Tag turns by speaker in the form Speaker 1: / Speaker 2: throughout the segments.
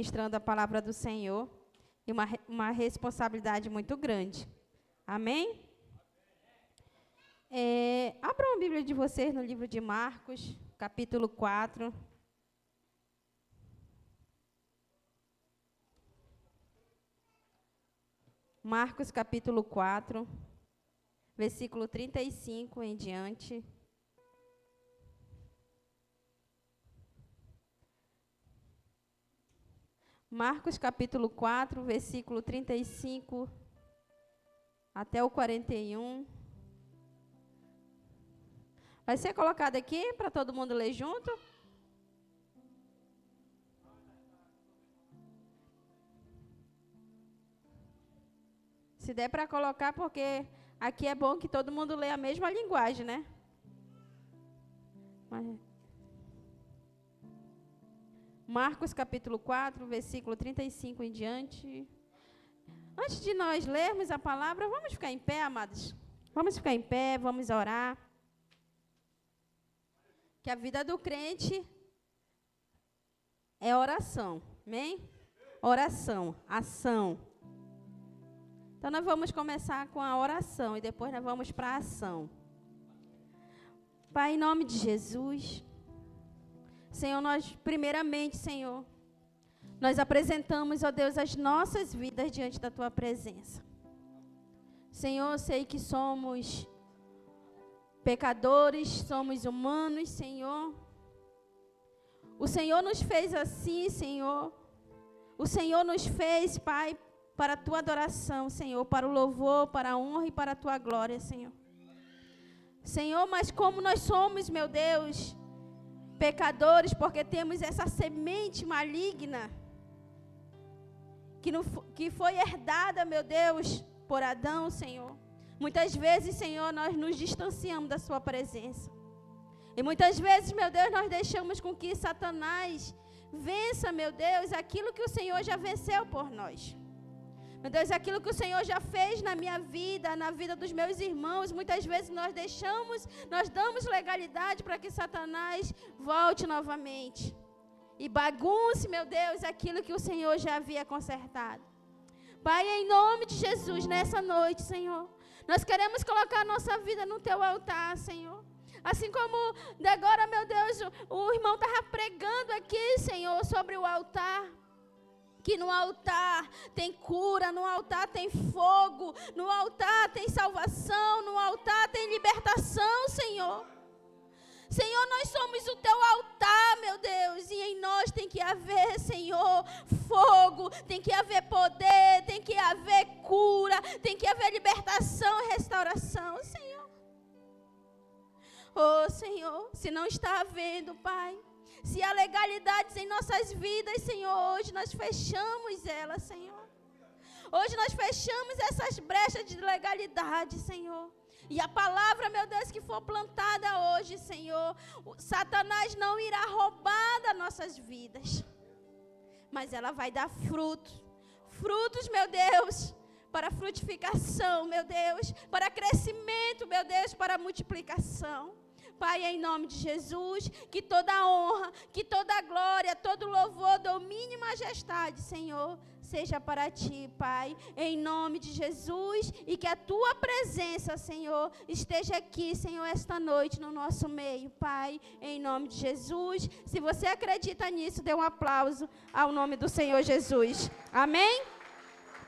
Speaker 1: ministrando a palavra do Senhor e uma responsabilidade muito grande. Amém? Abram a Bíblia de vocês no livro de Marcos, capítulo 4. Marcos, capítulo 4, versículo 35 em diante. Marcos, capítulo 4, versículo 35 até o 41. Vai ser colocado aqui para todo mundo ler junto? Se der para colocar, porque aqui é bom que todo mundo lê a mesma linguagem, né? Marcos capítulo 4, versículo 35 em diante. Antes de nós lermos a palavra, vamos ficar em pé, amados? Vamos ficar em pé, vamos orar. Que a vida do crente é oração, amém? Oração, ação. Então, nós vamos começar com a oração e depois nós vamos para a ação. Pai, em nome de Jesus, Senhor, nós, primeiramente, Senhor, nós apresentamos, ó Deus, as nossas vidas diante da Tua presença. Senhor, eu sei que somos pecadores, somos humanos, Senhor. O Senhor nos fez assim, Senhor. O Senhor nos fez, Pai, para a Tua adoração, Senhor, para o louvor, para a honra e para a Tua glória, Senhor. Senhor, mas como nós somos, meu Deus, pecadores, porque temos essa semente maligna que foi herdada, meu Deus, por Adão, Senhor. Muitas vezes, Senhor, nós nos distanciamos da Sua presença. E muitas vezes, meu Deus, nós deixamos com que Satanás vença, meu Deus, aquilo que o Senhor já venceu por nós. Meu Deus, aquilo que o Senhor já fez na minha vida, na vida dos meus irmãos, muitas vezes nós damos legalidade para que Satanás volte novamente. E bagunce, meu Deus, aquilo que o Senhor já havia consertado. Pai, em nome de Jesus, nessa noite, Senhor, nós queremos colocar a nossa vida no Teu altar, Senhor. Assim como de agora, meu Deus, o irmão estava pregando aqui, Senhor, sobre o altar. Que no altar tem cura, no altar tem fogo, no altar tem salvação, no altar tem libertação, Senhor. Senhor, nós somos o Teu altar, meu Deus, e em nós tem que haver, Senhor, fogo, tem que haver poder, tem que haver cura, tem que haver libertação e restauração, Senhor. Oh, Senhor, se não está havendo, Pai, se há legalidades em nossas vidas, Senhor, hoje nós fechamos elas, Senhor. Hoje nós fechamos essas brechas de legalidade, Senhor. E a palavra, meu Deus, que for plantada hoje, Senhor, Satanás não irá roubar das nossas vidas. Mas ela vai dar frutos. Frutos, meu Deus, para frutificação, meu Deus, para crescimento, meu Deus, para multiplicação. Pai, em nome de Jesus, que toda a honra, que toda a glória, todo louvor, domínio e majestade, Senhor, seja para Ti, Pai, em nome de Jesus, e que a Tua presença, Senhor, esteja aqui, Senhor, esta noite no nosso meio, Pai, em nome de Jesus. Se você acredita nisso, dê um aplauso ao nome do Senhor Jesus. Amém?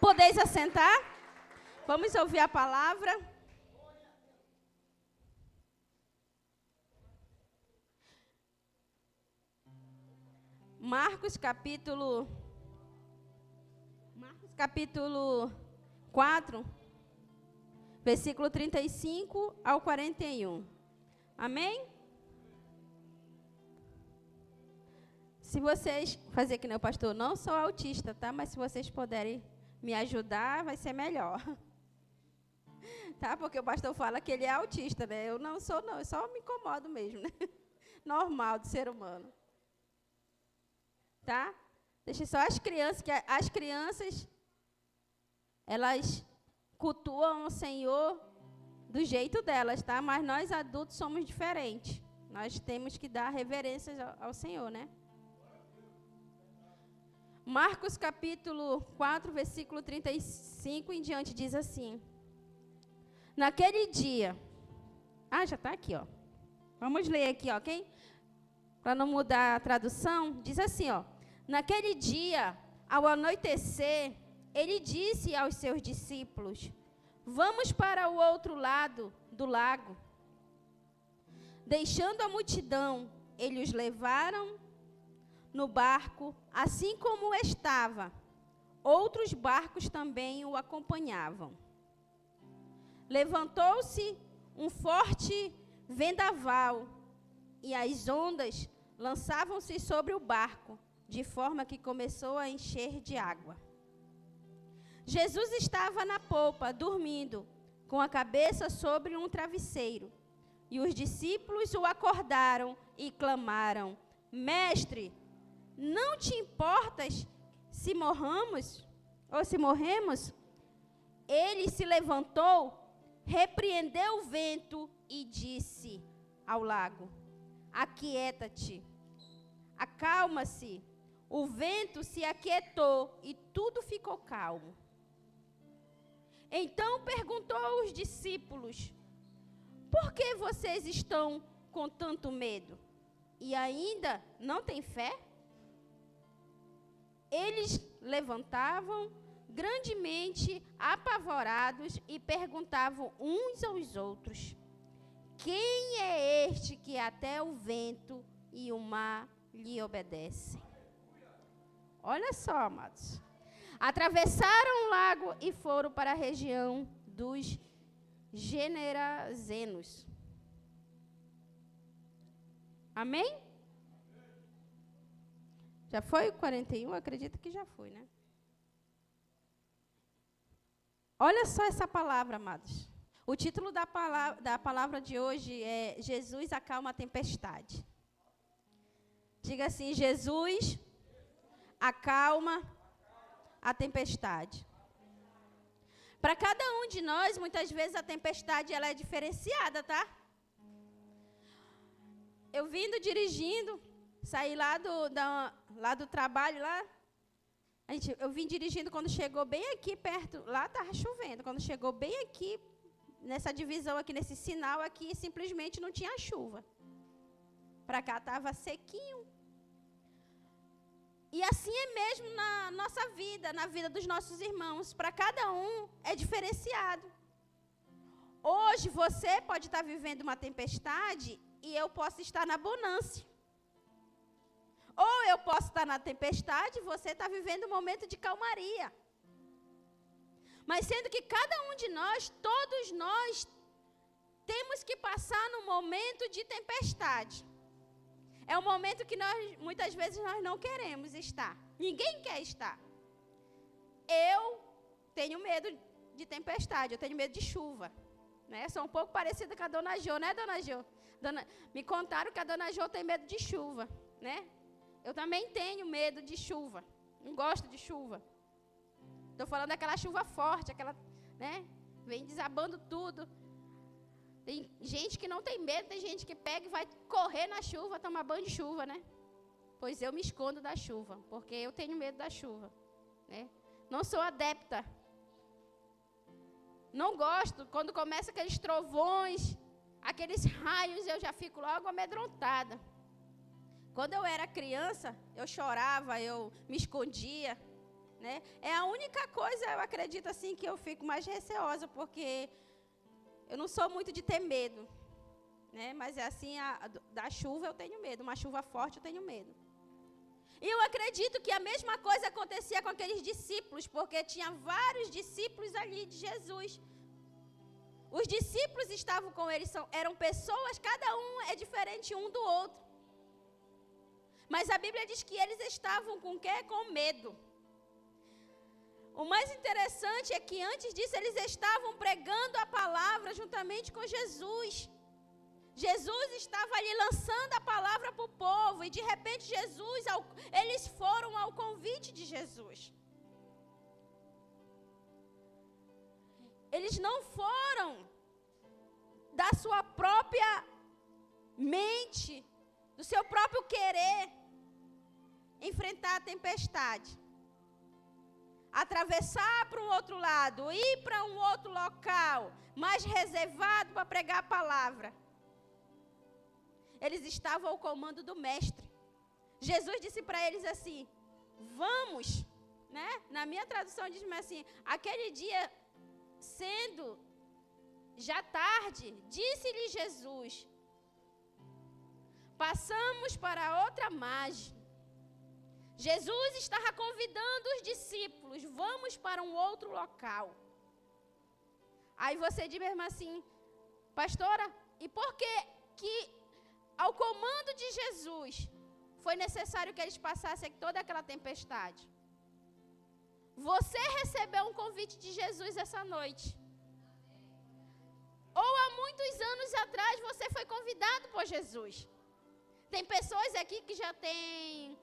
Speaker 1: Podeis assentar? Vamos ouvir a palavra. Marcos capítulo 4, versículo 35 ao 41. Amém? Se vocês, fazer que nem o pastor, não sou autista, tá? Mas se vocês puderem me ajudar, vai ser melhor. Tá? Porque o pastor fala que ele é autista, né? Eu não sou, não, eu só me incomodo mesmo, né? Normal do ser humano. Tá? Deixa só as crianças, que as crianças, elas cultuam o Senhor do jeito delas, tá? Mas nós adultos somos diferentes. Nós temos que dar reverências ao Senhor, né? Marcos capítulo 4, versículo 35 em diante diz assim. Naquele dia... já está aqui, ó. Vamos ler aqui, ó, ok? Para não mudar a tradução, diz assim, ó. Naquele dia, ao anoitecer, ele disse aos seus discípulos, vamos para o outro lado do lago. Deixando a multidão, eles os levaram no barco, assim como estava. Outros barcos também o acompanhavam. Levantou-se um forte vendaval e as ondas lançavam-se sobre o barco, de forma que começou a encher de água. Jesus estava na popa, dormindo, com a cabeça sobre um travesseiro. E os discípulos o acordaram e clamaram, Mestre, não te importas se morramos ou se morremos? Ele se levantou, repreendeu o vento e disse ao lago, aquieta-te, acalma-se. O vento se aquietou e tudo ficou calmo. Então perguntou aos discípulos, por que vocês estão com tanto medo? E ainda não têm fé? Eles levantavam grandemente apavorados e perguntavam uns aos outros, quem é este que até o vento e o mar lhe obedecem? Olha só, amados. Atravessaram o lago e foram para a região dos Generazenos. Amém? Já foi o 41? Acredito que já foi, né? Olha só essa palavra, amados. O título da palavra de hoje é Jesus acalma a tempestade. Diga assim, Jesus acalma a tempestade. Para cada um de nós, muitas vezes a tempestade ela é diferenciada, tá? Eu vindo dirigindo, saí lá do trabalho, eu vim dirigindo quando chegou bem aqui perto, lá estava chovendo, quando chegou bem aqui, nessa divisão aqui, nesse sinal aqui, simplesmente não tinha chuva. Para cá estava sequinho. E assim é mesmo na nossa vida, na vida dos nossos irmãos. Para cada um é diferenciado. Hoje você pode estar vivendo uma tempestade e eu posso estar na bonança. Ou eu posso estar na tempestade e você está vivendo um momento de calmaria. Mas sendo que cada um de nós, todos nós, temos que passar num momento de tempestade. É um momento que muitas vezes nós não queremos estar. Ninguém quer estar. Eu tenho medo de tempestade, eu tenho medo de chuva. Né? Sou um pouco parecida com a Dona Jô, né, Dona Jô? Me contaram que a Dona Jô tem medo de chuva, né? Eu também tenho medo de chuva. Não gosto de chuva. Estou falando daquela chuva forte, aquela, né? Vem desabando tudo. Tem gente que não tem medo, tem gente que pega e vai correr na chuva, tomar banho de chuva, né? Pois eu me escondo da chuva, porque eu tenho medo da chuva, né? Não sou adepta. Não gosto, quando começa aqueles trovões, aqueles raios, eu já fico logo amedrontada. Quando eu era criança, eu chorava, eu me escondia, né? É a única coisa, eu acredito assim, que eu fico mais receosa, porque eu não sou muito de ter medo, né? Mas é assim, da chuva eu tenho medo, uma chuva forte eu tenho medo. E eu acredito que a mesma coisa acontecia com aqueles discípulos, porque tinha vários discípulos ali de Jesus. Os discípulos estavam com eles, eram pessoas, cada um é diferente um do outro. Mas a Bíblia diz que eles estavam com o quê? Com medo. O mais interessante é que antes disso eles estavam pregando a palavra juntamente com Jesus. Jesus estava ali lançando a palavra para o povo e de repente eles foram ao convite de Jesus. Eles não foram da sua própria mente, do seu próprio querer enfrentar a tempestade. atravessar para um outro lado, ir para um outro local, mais reservado para pregar a palavra. Eles estavam ao comando do mestre. Jesus disse para eles assim, vamos, né? Na minha tradução diz assim, aquele dia sendo já tarde, disse-lhe Jesus, passamos para outra margem. Jesus estava convidando os discípulos, vamos para um outro local. Aí você diz mesmo assim, pastora, e por que ao comando de Jesus foi necessário que eles passassem toda aquela tempestade? Você recebeu um convite de Jesus essa noite. Ou há muitos anos atrás você foi convidado por Jesus. Tem pessoas aqui que já têm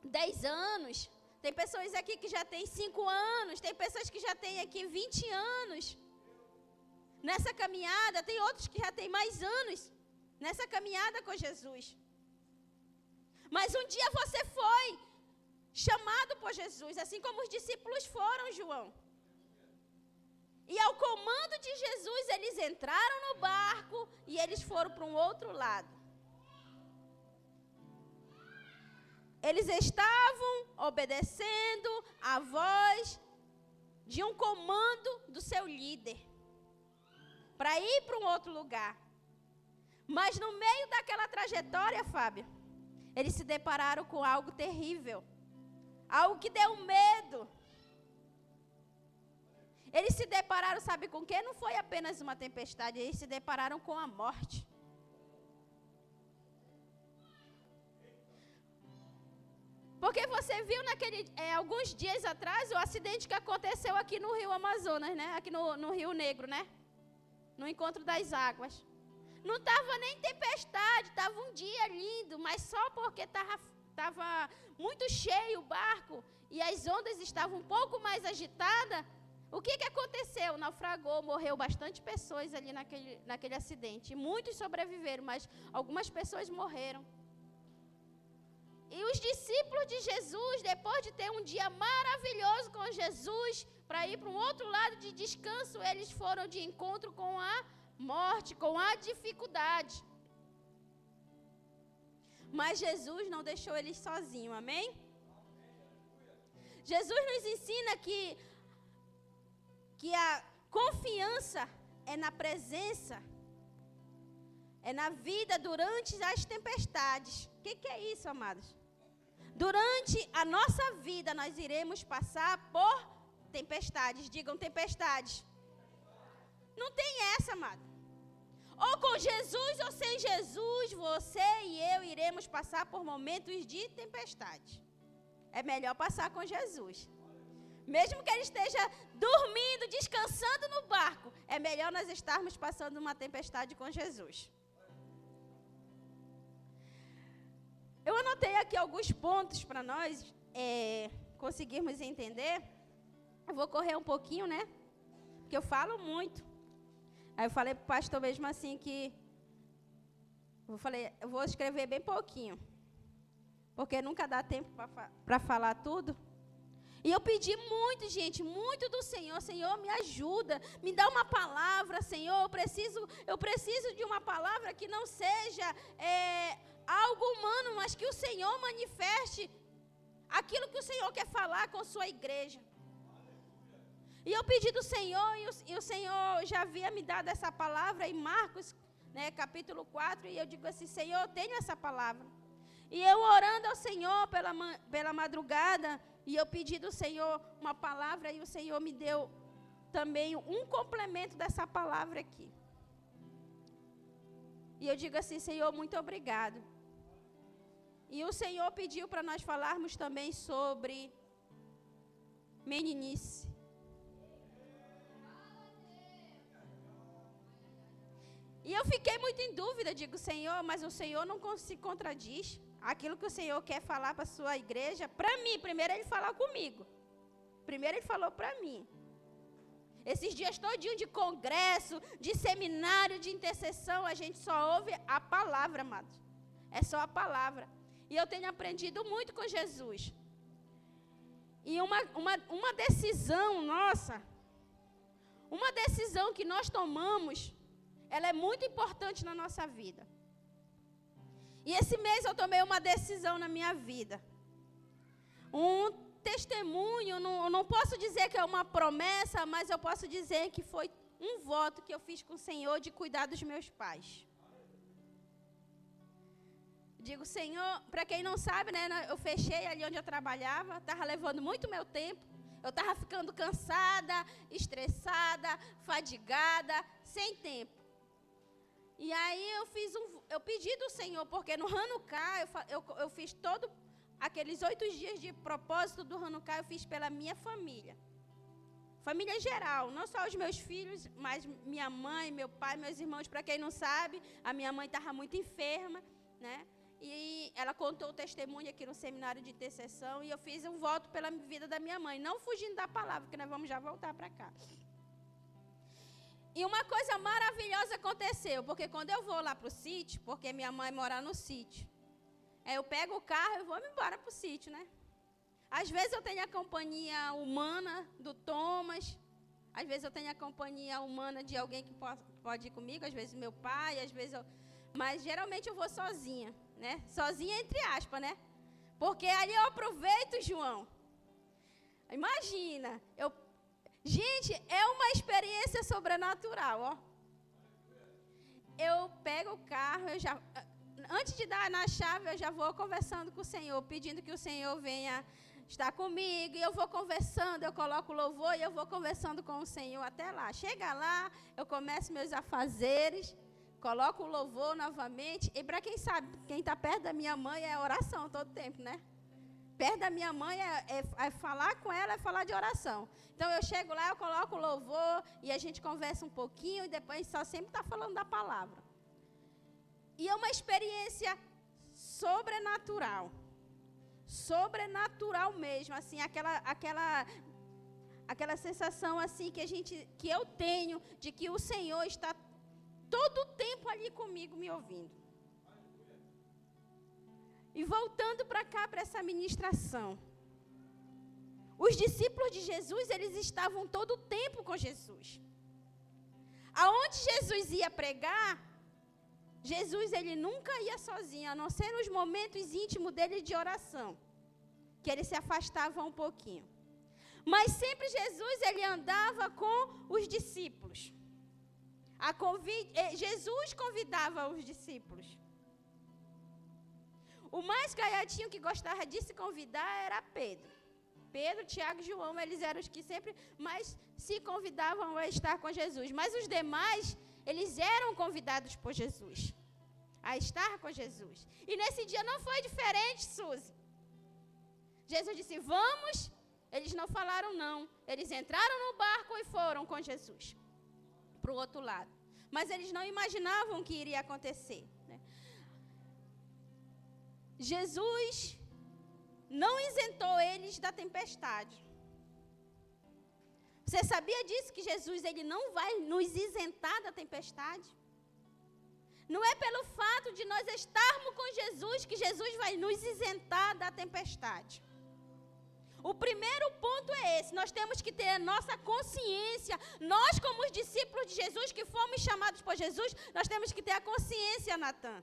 Speaker 1: 10 anos, tem pessoas aqui que já têm 5 anos, tem pessoas que já têm aqui 20 anos. Nessa caminhada, tem outros que já têm mais anos nessa caminhada com Jesus. Mas um dia você foi chamado por Jesus, assim como os discípulos foram, João. E ao comando de Jesus, eles entraram no barco e eles foram para um outro lado. Eles estavam obedecendo a voz de um comando do seu líder para ir para um outro lugar. Mas no meio daquela trajetória, Fábio, eles se depararam com algo terrível, algo que deu medo. Eles se depararam, sabe com o quê? Não foi apenas uma tempestade, eles se depararam com a morte. Porque você viu alguns dias atrás o acidente que aconteceu aqui no Rio Amazonas, né? Aqui no Rio Negro, né? No encontro das águas. Não estava nem tempestade, estava um dia lindo, mas só porque estava muito cheio o barco e as ondas estavam um pouco mais agitadas. O que aconteceu? Naufragou, morreu bastante pessoas ali naquele acidente. Muitos sobreviveram, mas algumas pessoas morreram. E os discípulos de Jesus, depois de ter um dia maravilhoso com Jesus, para ir para um outro lado de descanso, eles foram de encontro com a morte, com a dificuldade. Mas Jesus não deixou eles sozinhos, amém? Jesus nos ensina que a confiança é na presença, é na vida durante as tempestades. O que é isso, amados? Durante a nossa vida, nós iremos passar por tempestades. Digam tempestades. Não tem essa, amado. Ou com Jesus ou sem Jesus, você e eu iremos passar por momentos de tempestade. É melhor passar com Jesus. Mesmo que ele esteja dormindo, descansando no barco, é melhor nós estarmos passando uma tempestade com Jesus. Eu anotei aqui alguns pontos para nós conseguirmos entender. Eu vou correr um pouquinho, né? Porque eu falo muito. Aí eu falei para o pastor mesmo assim que... Eu vou escrever bem pouquinho. Porque nunca dá tempo para falar tudo. E eu pedi muito, gente, muito do Senhor. Senhor, me ajuda, me dá uma palavra, Senhor. Eu preciso de uma palavra que não seja algo humano, mas que o Senhor manifeste aquilo que o Senhor quer falar com sua igreja. E eu pedi do Senhor, e o Senhor já havia me dado essa palavra em Marcos, né, capítulo 4, e eu digo assim, Senhor, eu tenho essa palavra. E eu orando ao Senhor pela madrugada, e eu pedi do Senhor uma palavra, e o Senhor me deu também um complemento dessa palavra aqui. E eu digo assim, Senhor, muito obrigado. E o Senhor pediu para nós falarmos também sobre meninice. E eu fiquei muito em dúvida, digo, Senhor, mas o Senhor não se contradiz. Aquilo que o Senhor quer falar para a sua igreja, para mim, primeiro Ele falou comigo. Primeiro Ele falou para mim. Esses dias todinho de congresso, de seminário, de intercessão, a gente só ouve a palavra, amados. É só a palavra. E eu tenho aprendido muito com Jesus. E uma decisão nossa, uma decisão que nós tomamos, ela é muito importante na nossa vida. E esse mês eu tomei uma decisão na minha vida. Um testemunho, não posso dizer que é uma promessa, mas eu posso dizer que foi um voto que eu fiz com o Senhor de cuidar dos meus pais. Digo, Senhor, para quem não sabe, né, eu fechei ali onde eu trabalhava, estava levando muito meu tempo, eu estava ficando cansada, estressada, fadigada, sem tempo. E aí eu pedi do Senhor, porque no Hanukkah eu fiz todo aqueles 8 dias de propósito do Hanukkah, eu fiz pela minha família. Família em geral, não só os meus filhos, mas minha mãe, meu pai, meus irmãos. Para quem não sabe, a minha mãe estava muito enferma, né? E ela contou o testemunho aqui no seminário de intercessão, e eu fiz um voto pela vida da minha mãe, não fugindo da palavra, porque nós vamos já voltar para cá. E uma coisa maravilhosa aconteceu, porque quando eu vou lá para o sítio, porque minha mãe mora no sítio, eu pego o carro e vou embora para o sítio, né? Às vezes eu tenho a companhia humana do Thomas, às vezes eu tenho a companhia humana de alguém que pode ir comigo, às vezes meu pai, às vezes eu... Mas geralmente eu vou sozinha, né? Sozinha entre aspas, né? Porque ali eu aproveito, João. Imagina, gente, é uma experiência sobrenatural, ó. Eu pego o carro, antes de dar na chave, eu já vou conversando com o Senhor, pedindo que o Senhor venha estar comigo, e eu vou conversando, eu coloco o louvor e eu vou conversando com o Senhor até lá. Chega lá, eu começo meus afazeres, coloco o louvor novamente, e para quem sabe, quem está perto da minha mãe é oração todo tempo, né? Perto da minha mãe é falar com ela, é falar de oração. Então eu chego lá, eu coloco o louvor, e a gente conversa um pouquinho, e depois só sempre está falando da palavra. E é uma experiência sobrenatural. Sobrenatural mesmo, assim, aquela sensação assim que eu tenho de que o Senhor está todo o tempo ali comigo me ouvindo. E voltando para cá, para essa ministração, os discípulos de Jesus, eles estavam todo o tempo com Jesus. Aonde Jesus ia pregar, Jesus, ele nunca ia sozinho, a não ser nos momentos íntimos dele de oração, que ele se afastava um pouquinho. Mas sempre Jesus, ele andava com os discípulos. Jesus convidava os discípulos. O mais gaiatinho que gostava de se convidar era Pedro. Pedro, Tiago e João, eles eram os que sempre mais se convidavam a estar com Jesus. Mas os demais, eles eram convidados por Jesus a estar com Jesus. E nesse dia não foi diferente, Suzy. Jesus disse, vamos. Eles não falaram não. Eles entraram no barco e foram com Jesus para o outro lado. Mas eles não imaginavam o que iria acontecer, né? Jesus não isentou eles da tempestade. Você sabia disso, que Jesus ele não vai nos isentar da tempestade? Não é pelo fato de nós estarmos com Jesus que Jesus vai nos isentar da tempestade. O primeiro ponto é esse, nós temos que ter a nossa consciência, nós como os discípulos de Jesus, que fomos chamados por Jesus, nós temos que ter a consciência, Natan,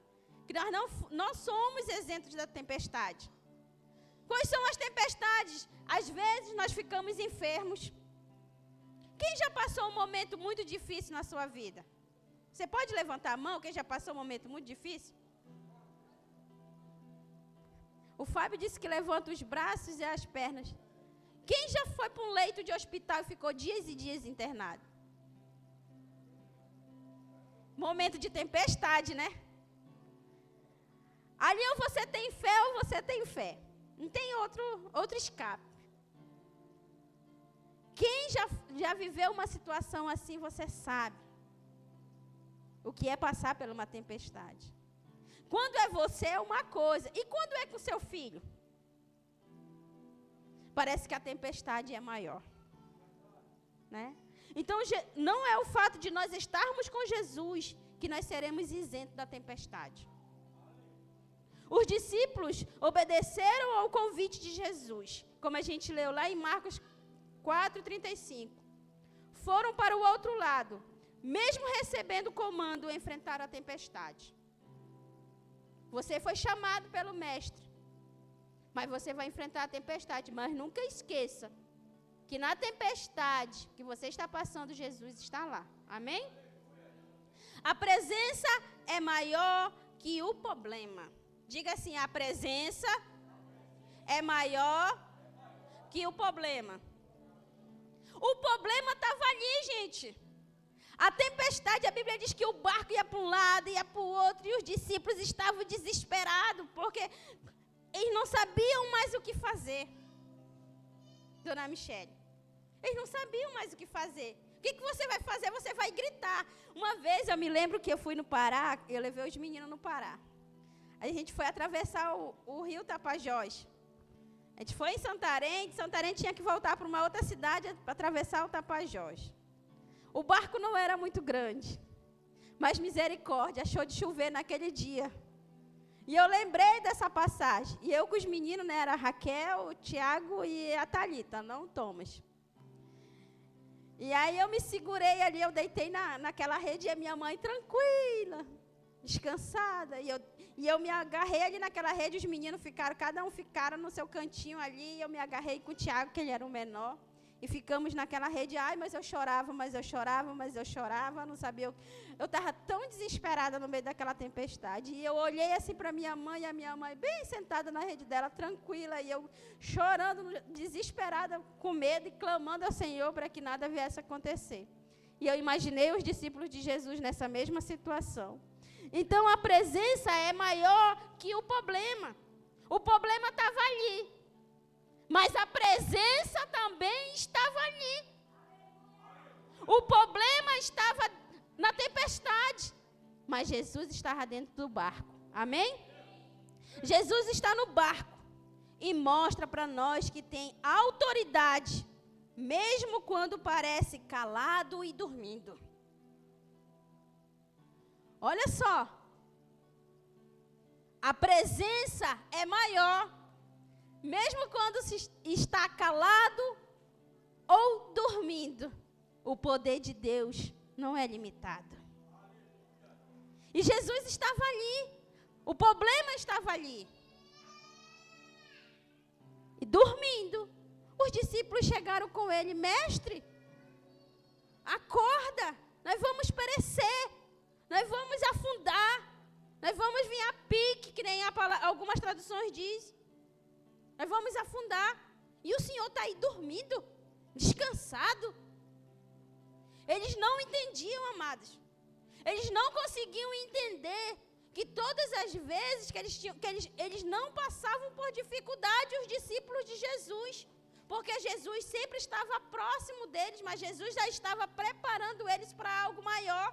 Speaker 1: que nós somos isentos da tempestade. Quais são as tempestades? Às vezes nós ficamos enfermos. Quem já passou um momento muito difícil na sua vida? Você pode levantar a mão, quem já passou um momento muito difícil? O Fábio disse que levanta os braços e as pernas. Quem já foi para um leito de hospital e ficou dias e dias internado? Momento de tempestade, né? Ali ou você tem fé ou você tem fé. Não tem outro escape. Quem já viveu uma situação assim, você sabe o que é passar por uma tempestade. Quando é você é uma coisa. E quando é com seu filho? Parece que a tempestade é maior, né? Então, não é o fato de nós estarmos com Jesus que nós seremos isentos da tempestade. Os discípulos obedeceram ao convite de Jesus, como a gente leu lá em Marcos 4:35. Foram para o outro lado, mesmo recebendo o comando, enfrentaram a tempestade. Você foi chamado pelo Mestre, mas você vai enfrentar a tempestade. Mas nunca esqueça que na tempestade que você está passando, Jesus está lá. Amém? A presença é maior que o problema. Diga assim, a presença é maior que o problema. O problema estava ali, gente. A tempestade, a Bíblia diz que o barco ia para um lado, ia para o outro, e os discípulos estavam desesperados, porque eles não sabiam mais o que fazer. Dona Michele, eles não sabiam mais o que fazer. O que você vai fazer? Você vai gritar. Uma vez, eu me lembro que eu fui no Pará, eu levei os meninos no Pará. Aí a gente foi atravessar o rio Tapajós. A gente foi em Santarém, de Santarém tinha que voltar para uma outra cidade para atravessar o Tapajós. O barco não era muito grande, mas misericórdia, achou de chover naquele dia. E eu lembrei dessa passagem. E eu com os meninos, né, era a Raquel, o Tiago e a Thalita, não o Thomas. E aí eu me segurei ali, eu deitei naquela rede e a minha mãe tranquila, descansada. E eu me agarrei ali naquela rede, os meninos ficaram, cada um ficaram no seu cantinho ali. E eu me agarrei com o Tiago, que ele era o menor. E ficamos naquela rede, mas eu chorava, não sabia. Eu estava tão desesperada no meio daquela tempestade. E eu olhei assim para minha mãe, e a minha mãe bem sentada na rede dela, tranquila. E eu chorando, desesperada, com medo e clamando ao Senhor para que nada viesse a acontecer. E eu imaginei os discípulos de Jesus nessa mesma situação. Então a presença é maior que o problema. O problema estava ali. Mas a presença também estava ali. O problema estava na tempestade. Mas Jesus estava dentro do barco. Amém? Jesus está no barco e mostra para nós que tem autoridade, mesmo quando parece calado e dormindo. Olha só. A presença é maior. Mesmo quando se está calado ou dormindo, o poder de Deus não é limitado. E Jesus estava ali. O problema estava ali. E dormindo, os discípulos chegaram com ele: Mestre, acorda, nós vamos perecer, nós vamos afundar, nós vamos vir a pique, que nem algumas traduções dizem. Nós vamos afundar. E o Senhor está aí dormindo, descansado. Eles não entendiam, amados. Eles não conseguiam entender que todas as vezes que eles não passavam por dificuldade, os discípulos de Jesus. Porque Jesus sempre estava próximo deles, mas Jesus já estava preparando eles para algo maior.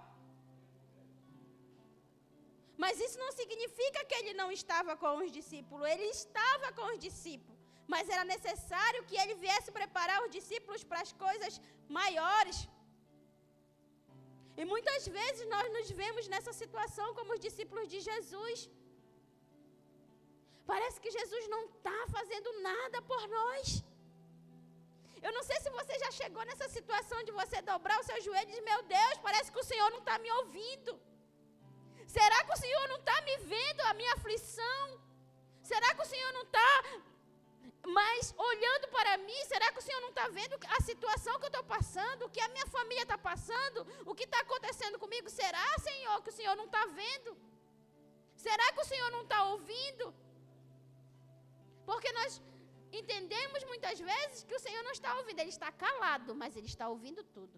Speaker 1: Mas isso não significa que ele não estava com os discípulos. Ele estava com os discípulos. Mas era necessário que ele viesse preparar os discípulos para as coisas maiores. E muitas vezes nós nos vemos nessa situação como os discípulos de Jesus. Parece que Jesus não está fazendo nada por nós. Eu não sei se você já chegou nessa situação de você dobrar o seu joelho e dizer: meu Deus, parece que o Senhor não está me ouvindo. Será que o Senhor não está me vendo a minha aflição? Será que o Senhor não está mais olhando para mim? Será que o Senhor não está vendo a situação que eu estou passando? O que a minha família está passando? O que está acontecendo comigo? Será, Senhor, que o Senhor não está vendo? Será que o Senhor não está ouvindo? Porque nós entendemos muitas vezes que o Senhor não está ouvindo. Ele está calado, mas Ele está ouvindo tudo.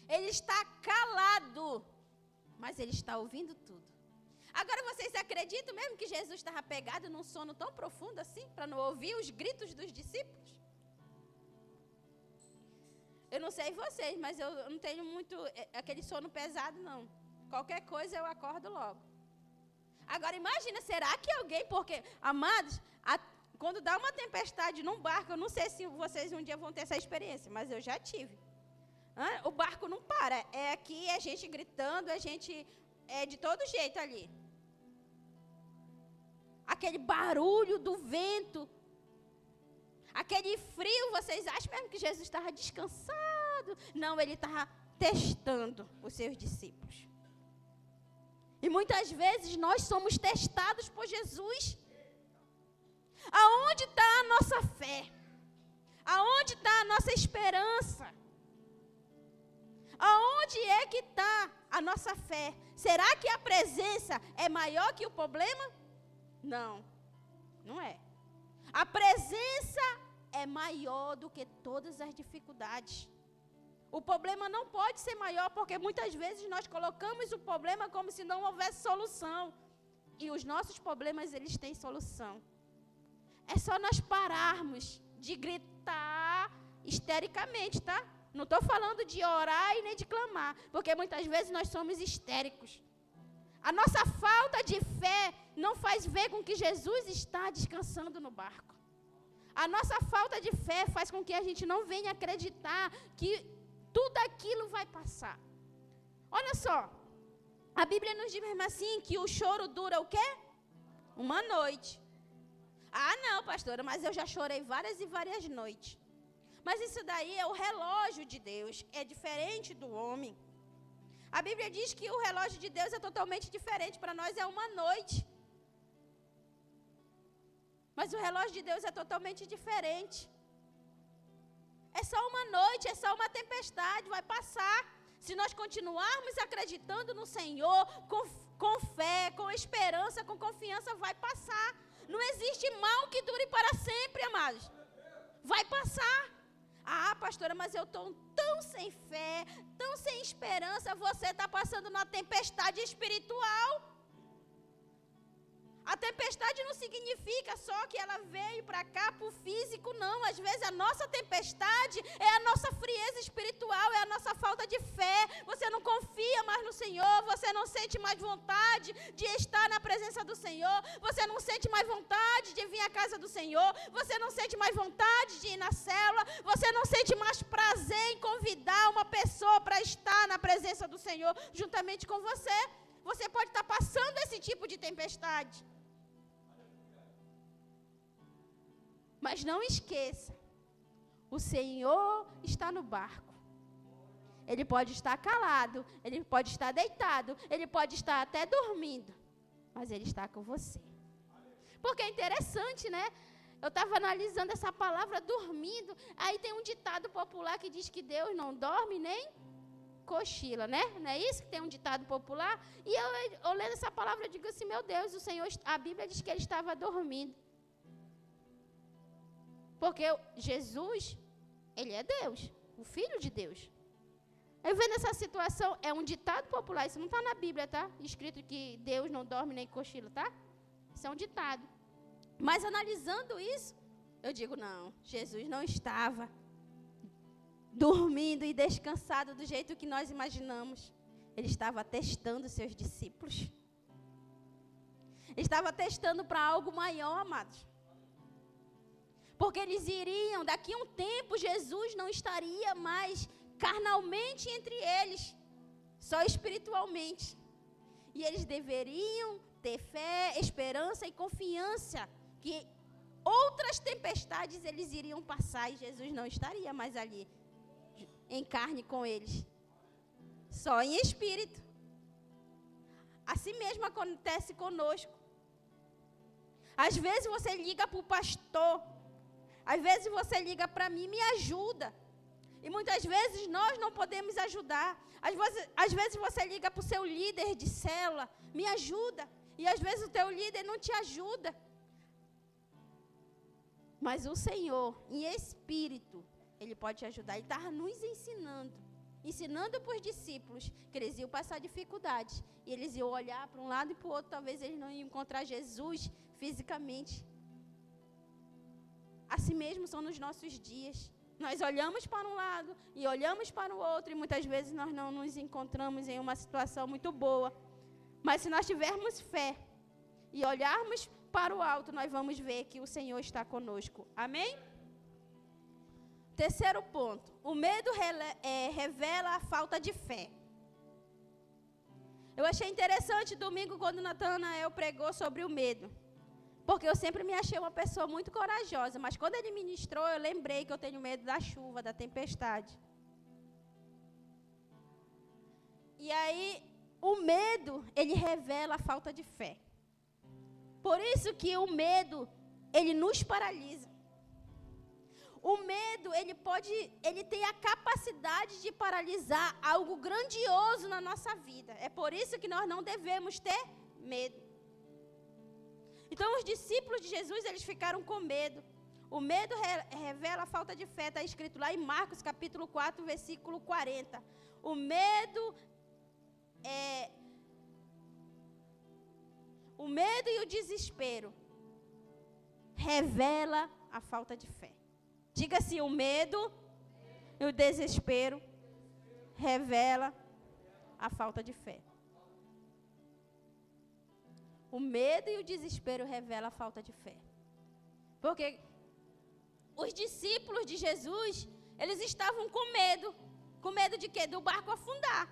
Speaker 1: Ele está calado, mas Ele está ouvindo tudo. Agora, vocês acreditam mesmo que Jesus estava pegado num sono tão profundo assim, para não ouvir os gritos dos discípulos? Eu não sei vocês, mas eu não tenho muito aquele sono pesado, não. Qualquer coisa eu acordo logo. Agora, imagina, será que alguém, porque, amados, quando dá uma tempestade num barco, eu não sei se vocês um dia vão ter essa experiência, mas eu já tive. O barco não para, é aqui, é gente gritando, é gente de todo jeito ali. aquele barulho do vento, aquele frio, vocês acham mesmo que Jesus estava descansado? Não, ele estava testando os seus discípulos. E muitas vezes nós somos testados por Jesus. Aonde está a nossa fé? Aonde está a nossa esperança? Aonde é que está a nossa fé? Será que a presença é maior que o problema? Não, não é. A presença é maior do que todas as dificuldades. O problema não pode ser maior, porque muitas vezes nós colocamos o problema como se não houvesse solução. E os nossos problemas, eles têm solução. É só nós pararmos de gritar histericamente, tá? Não estou falando de orar e nem de clamar, porque muitas vezes nós somos histéricos. A nossa falta de fé não faz ver com que Jesus está descansando no barco. A nossa falta de fé faz com que a gente não venha acreditar que tudo aquilo vai passar. Olha só, a Bíblia nos diz mesmo assim que o choro dura o quê? Uma noite. Ah, não, pastora, mas eu já chorei várias e várias noites. Mas isso daí é o relógio de Deus, é diferente do homem. A Bíblia diz que o relógio de Deus é totalmente diferente, para nós é uma noite. Mas o relógio de Deus é totalmente diferente. É só uma noite, é só uma tempestade, vai passar. Se nós continuarmos acreditando no Senhor, com fé, com esperança, com confiança, vai passar. Não existe mal que dure para sempre, amados. Vai passar. Ah, pastora, mas eu estou tão sem fé, tão sem esperança. Você está passando numa tempestade espiritual. A tempestade não significa só que ela veio para cá para o físico, não. Às vezes a nossa tempestade é a nossa frieza espiritual, é a nossa falta de fé. Você não confia mais no Senhor, você não sente mais vontade de estar na presença do Senhor, você não sente mais vontade de vir à casa do Senhor, você não sente mais vontade de ir na célula, você não sente mais prazer em convidar uma pessoa para estar na presença do Senhor juntamente com você. Você pode estar passando esse tipo de tempestade. Mas não esqueça, o Senhor está no barco. Ele pode estar calado, ele pode estar deitado, ele pode estar até dormindo, mas Ele está com você. Porque é interessante, né? Eu estava analisando essa palavra dormindo, aí tem um ditado popular que diz que Deus não dorme nem cochila, né? Não é isso que tem um ditado popular? E eu lendo essa palavra, eu digo assim, meu Deus, o Senhor, a Bíblia diz que Ele estava dormindo. Porque Jesus, Ele é Deus, o Filho de Deus. Eu vendo essa situação, é um ditado popular, isso não está na Bíblia, tá? Escrito que Deus não dorme nem cochila, tá? Isso é um ditado. Mas analisando isso, eu digo, não, Jesus não estava dormindo e descansado do jeito que nós imaginamos. Ele estava testando seus discípulos. Ele estava testando para algo maior, amados. Porque eles iriam, daqui a um tempo, Jesus não estaria mais carnalmente entre eles, só espiritualmente. E eles deveriam ter fé, esperança e confiança que outras tempestades eles iriam passar e Jesus não estaria mais ali, em carne com eles, só em espírito. Assim mesmo acontece conosco. Às vezes você liga para o pastor, às vezes você liga para mim, me ajuda. E muitas vezes nós não podemos ajudar. Às vezes você liga para o seu líder de célula, me ajuda. E às vezes o teu líder não te ajuda. Mas o Senhor, em espírito, Ele pode te ajudar. Ele estava nos ensinando para os discípulos que eles iam passar dificuldades. E eles iam olhar para um lado e para o outro. Talvez eles não iam encontrar Jesus fisicamente. Assim mesmo são nos nossos dias. Nós olhamos para um lado e olhamos para o outro. E muitas vezes nós não nos encontramos em uma situação muito boa. Mas se nós tivermos fé e olharmos para o alto, nós vamos ver que o Senhor está conosco. Amém? Terceiro ponto. O medo revela a falta de fé. Eu achei interessante domingo quando Natanael pregou sobre o medo. Porque eu sempre me achei uma pessoa muito corajosa, mas quando ele ministrou, eu lembrei que eu tenho medo da chuva, da tempestade. E aí, o medo, ele revela a falta de fé. Por isso que o medo, ele nos paralisa. O medo, ele tem a capacidade de paralisar algo grandioso na nossa vida. É por isso que nós não devemos ter medo. Então, os discípulos de Jesus, eles ficaram com medo. O medo revela a falta de fé. Está escrito lá em Marcos, capítulo 4, versículo 40. O medo e o desespero revela a falta de fé. Diga assim, o medo e o desespero revela a falta de fé. O medo e o desespero revela a falta de fé. Porque os discípulos de Jesus, eles estavam com medo. Com medo de quê? Do barco afundar.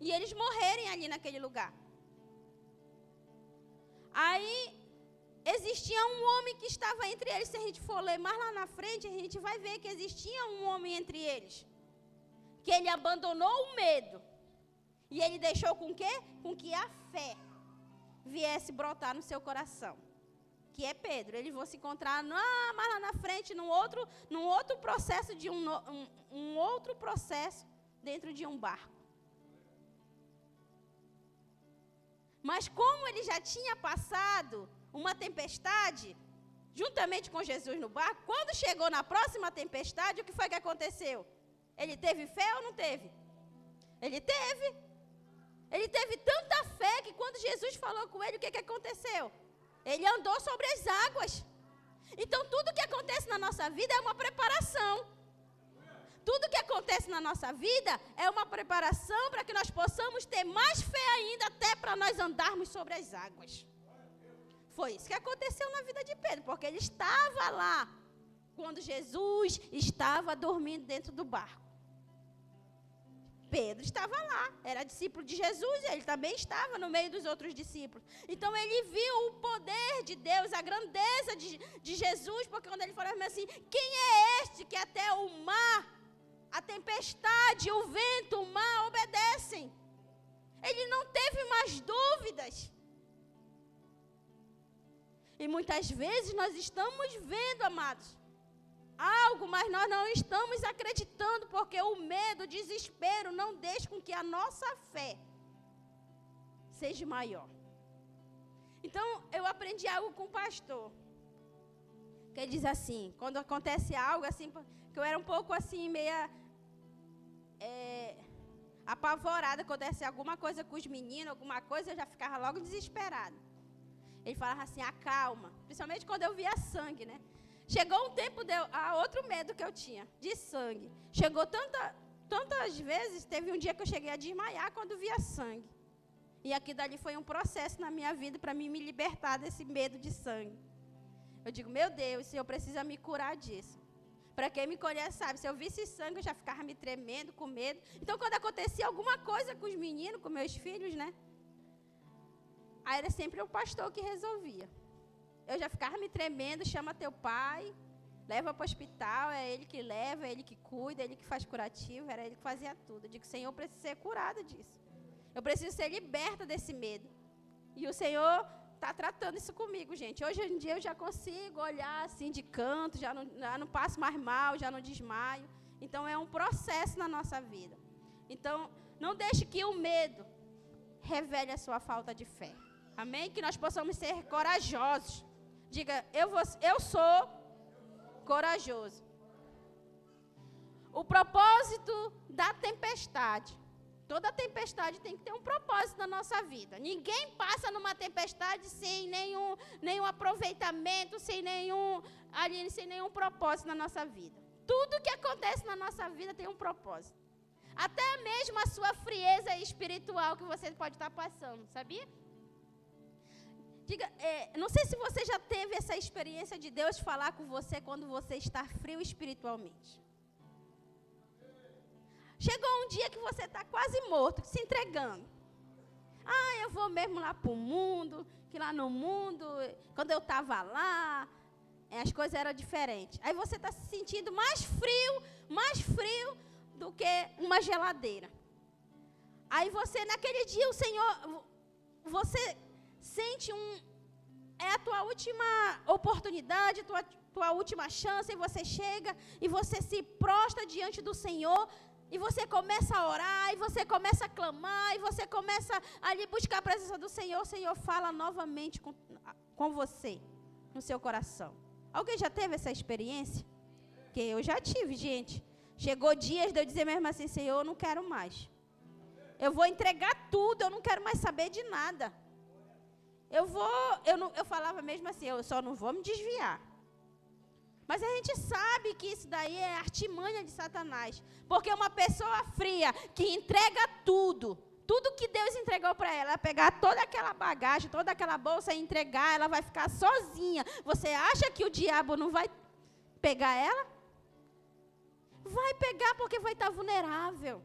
Speaker 1: E eles morrerem ali naquele lugar. Aí, existia um homem que estava entre eles. Se a gente for ler mais lá na frente, a gente vai ver que existia um homem entre eles. Que ele abandonou o medo. E ele deixou com quê? Com que a fé viesse brotar no seu coração. Que é Pedro. Eles vão se encontrar mais lá na frente, num outro processo, um outro processo dentro de um barco. Mas como ele já tinha passado uma tempestade, juntamente com Jesus no barco, quando chegou na próxima tempestade, o que foi que aconteceu? Ele teve fé ou não teve? Ele teve. Ele teve tanta fé que quando Jesus falou com ele, o que aconteceu? Ele andou sobre as águas. Então, tudo que acontece na nossa vida é uma preparação. Tudo que acontece na nossa vida é uma preparação para que nós possamos ter mais fé ainda, até para nós andarmos sobre as águas. Foi isso que aconteceu na vida de Pedro, porque ele estava lá quando Jesus estava dormindo dentro do barco. Pedro estava lá, era discípulo de Jesus, ele também estava no meio dos outros discípulos. Então ele viu o poder de Deus, a grandeza de Jesus, porque quando ele falou assim, quem é este que até o mar, a tempestade, o vento, o mar obedecem? Ele não teve mais dúvidas. E muitas vezes nós estamos vendo, amados, algo, mas nós não estamos acreditando, porque o medo, o desespero não deixa com que a nossa fé seja maior. Então, eu aprendi algo com o pastor, que ele diz assim, quando acontece algo assim, que eu era um pouco assim, meia apavorada, quando acontece alguma coisa com os meninos, alguma coisa, eu já ficava logo desesperada. Ele falava assim, acalma, principalmente quando eu via sangue, né? Chegou um tempo, outro medo que eu tinha, de sangue. Chegou tantas vezes, teve um dia que eu cheguei a desmaiar quando via sangue. E aqui dali foi um processo na minha vida para mim me libertar desse medo de sangue. Eu digo, meu Deus, Senhor, precisa me curar disso. Para quem me conhece sabe, se eu visse sangue, eu já ficava me tremendo, com medo. Então, quando acontecia alguma coisa com os meninos, com meus filhos, né? Aí era sempre o pastor que resolvia. Eu já ficava me tremendo, chama teu pai, leva para o hospital, é ele que leva, é ele que cuida, é ele que faz curativo, era ele que fazia tudo. Eu digo, Senhor, eu preciso ser curada disso. Eu preciso ser liberta desse medo. E o Senhor está tratando isso comigo, gente. Hoje em dia eu já consigo olhar assim de canto, já não passo mais mal, já não desmaio. Então é um processo na nossa vida. Então, não deixe que o medo revele a sua falta de fé. Amém? Que nós possamos ser corajosos. Diga, eu sou corajoso. O propósito da tempestade. Toda tempestade tem que ter um propósito na nossa vida. Ninguém passa numa tempestade sem nenhum aproveitamento, sem nenhum propósito na nossa vida. Tudo que acontece na nossa vida tem um propósito. Até mesmo a sua frieza espiritual que você pode estar passando, sabia? Diga, não sei se você já teve essa experiência de Deus falar com você quando você está frio espiritualmente. Chegou um dia que você está quase morto, se entregando. Eu vou mesmo lá para o mundo, que lá no mundo, quando eu estava lá, as coisas eram diferentes. Aí você está se sentindo mais frio do que uma geladeira. Aí você, naquele dia, o Senhor, você sente é a tua última oportunidade, tua última chance, e você chega e você se prostra diante do Senhor, e você começa a orar, e você começa a clamar, e você começa ali buscar a presença do Senhor. O Senhor fala novamente com você, no seu coração. Alguém já teve essa experiência? Porque eu já tive, gente. Chegou dias de eu dizer mesmo assim, Senhor, eu não quero mais. Eu vou entregar tudo, eu não quero mais saber de nada. Eu falava mesmo assim, eu só não vou me desviar. Mas a gente sabe que isso daí é artimanha de Satanás. Porque uma pessoa fria que entrega tudo que Deus entregou para ela, pegar toda aquela bagagem, toda aquela bolsa e entregar, ela vai ficar sozinha. Você acha que o diabo não vai pegar ela? Vai pegar porque vai estar vulnerável.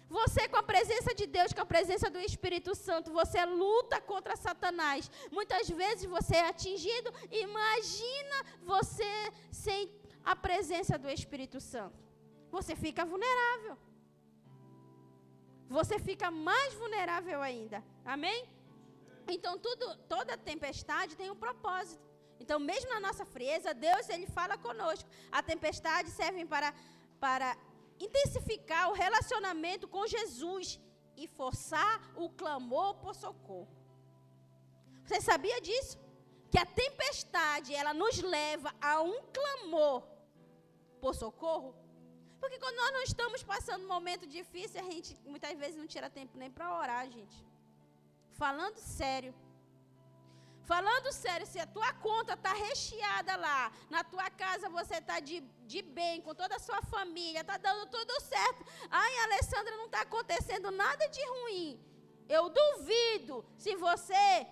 Speaker 1: Você, com a presença de Deus, com a presença do Espírito Santo, você luta contra Satanás. Muitas vezes você é atingido. Imagina você sem a presença do Espírito Santo. Você fica vulnerável. Você fica mais vulnerável ainda. Amém? Então, toda tempestade tem um propósito. Então, mesmo na nossa frieza, Deus, Ele fala conosco. A tempestade serve para intensificar o relacionamento com Jesus e forçar o clamor por socorro. Você sabia disso? Que a tempestade, ela nos leva a um clamor por socorro? Porque quando nós não estamos passando um momento difícil, a gente muitas vezes não tira tempo nem para orar, gente. Falando sério, se a tua conta está recheada lá, na tua casa você está de bem, com toda a sua família, está dando tudo certo. Ai, Alessandra, não está acontecendo nada de ruim. Eu duvido se você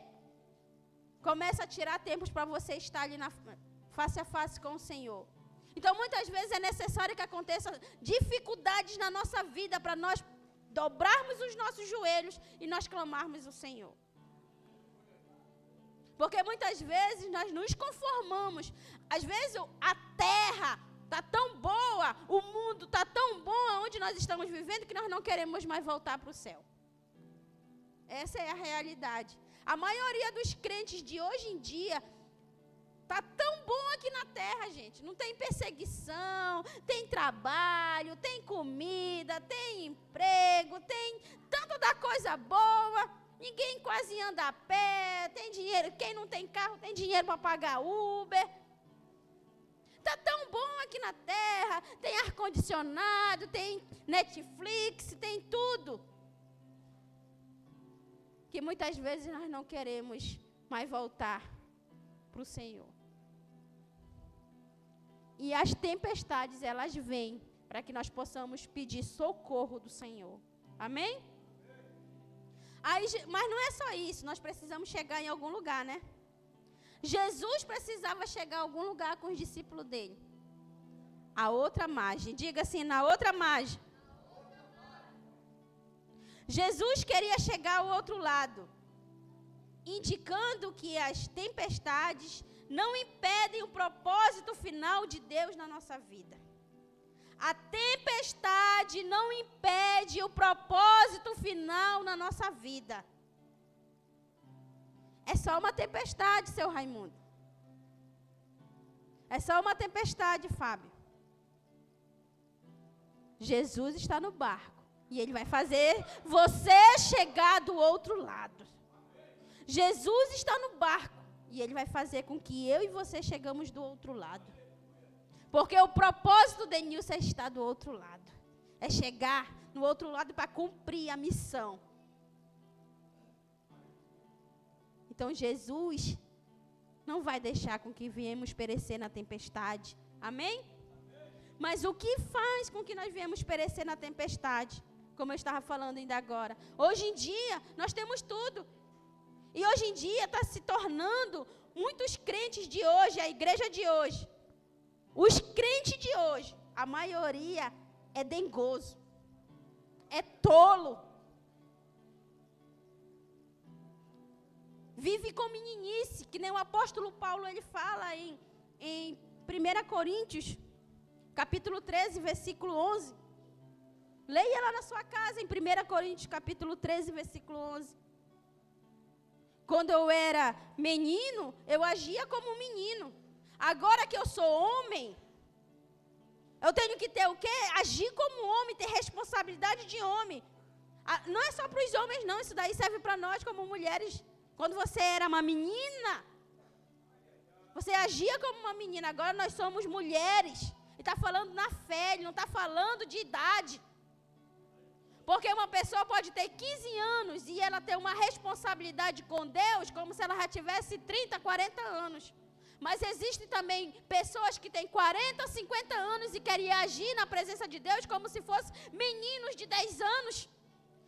Speaker 1: começa a tirar tempos para você estar ali face a face com o Senhor. Então, muitas vezes é necessário que aconteçam dificuldades na nossa vida para nós dobrarmos os nossos joelhos e nós clamarmos o Senhor. Porque muitas vezes nós nos conformamos. Às vezes a terra está tão boa, o mundo está tão bom onde nós estamos vivendo que nós não queremos mais voltar para o céu. Essa é a realidade. A maioria dos crentes de hoje em dia está tão bom aqui na terra, gente. Não tem perseguição, tem trabalho, tem comida, tem emprego, tem tanto da coisa boa. Ninguém quase anda a pé, tem dinheiro. Quem não tem carro tem dinheiro para pagar Uber. Está tão bom aqui na terra, tem ar-condicionado, tem Netflix, tem tudo. Que muitas vezes nós não queremos mais voltar para o Senhor. E as tempestades, elas vêm para que nós possamos pedir socorro do Senhor. Amém? Aí, mas não é só isso, nós precisamos chegar em algum lugar, né? Jesus precisava chegar a algum lugar com os discípulos dele. A outra margem, diga assim, na outra margem. Jesus queria chegar ao outro lado, indicando que as tempestades não impedem o propósito final de Deus na nossa vida. A tempestade não impede o propósito final na nossa vida. É só uma tempestade, seu Raimundo. É só uma tempestade, Fábio. Jesus está no barco. E Ele vai fazer você chegar do outro lado. Jesus está no barco. E Ele vai fazer com que eu e você chegamos do outro lado. Porque o propósito de Nilson é estar do outro lado. É chegar no outro lado para cumprir a missão. Então Jesus não vai deixar com que viemos perecer na tempestade. Amém? Mas o que faz com que nós viemos perecer na tempestade? Como eu estava falando ainda agora. Hoje em dia, nós temos tudo. E hoje em dia está se tornando muitos crentes de hoje, a igreja de hoje. Os crentes de hoje, a maioria é dengoso. É tolo. vive com meninice, que nem o apóstolo Paulo ele fala em 1 Coríntios, capítulo 13, versículo 11. Leia lá na sua casa, em 1 Coríntios, capítulo 13, versículo 11. Quando eu era menino, eu agia como um menino. Agora que eu sou homem, eu tenho que ter o quê? Agir como homem, ter responsabilidade de homem. Não é só para os homens, não. Isso daí serve para nós como mulheres. Quando você era uma menina, você agia como uma menina. Agora nós somos mulheres. E está falando na fé, ele não está falando de idade. Porque uma pessoa pode ter 15 anos e ela ter uma responsabilidade com Deus como se ela já tivesse 30, 40 anos. Mas existem também pessoas que têm 40, 50 anos e querem agir na presença de Deus como se fossem meninos de 10 anos.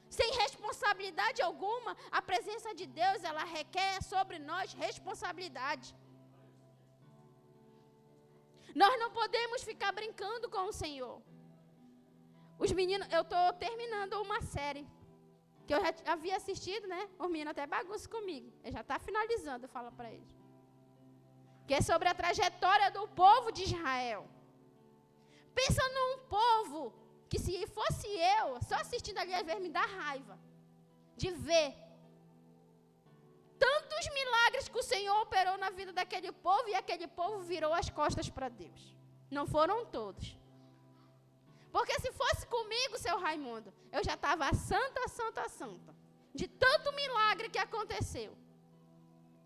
Speaker 1: Sem responsabilidade alguma. A presença de Deus, ela requer sobre nós responsabilidade. Nós não podemos ficar brincando com o Senhor. Os meninos, eu estou terminando uma série que eu já havia assistido, né? Os meninos até bagunçam comigo. Ele já está finalizando, eu falo para eles. Que é sobre a trajetória do povo de Israel. Pensa num povo que se fosse eu, só assistindo ali, às vezes me dá raiva de ver tantos milagres que o Senhor operou na vida daquele povo e aquele povo virou as costas para Deus. Não foram todos. Porque se fosse comigo, seu Raimundo, eu já estava santa, santa, santa. De tanto milagre que aconteceu.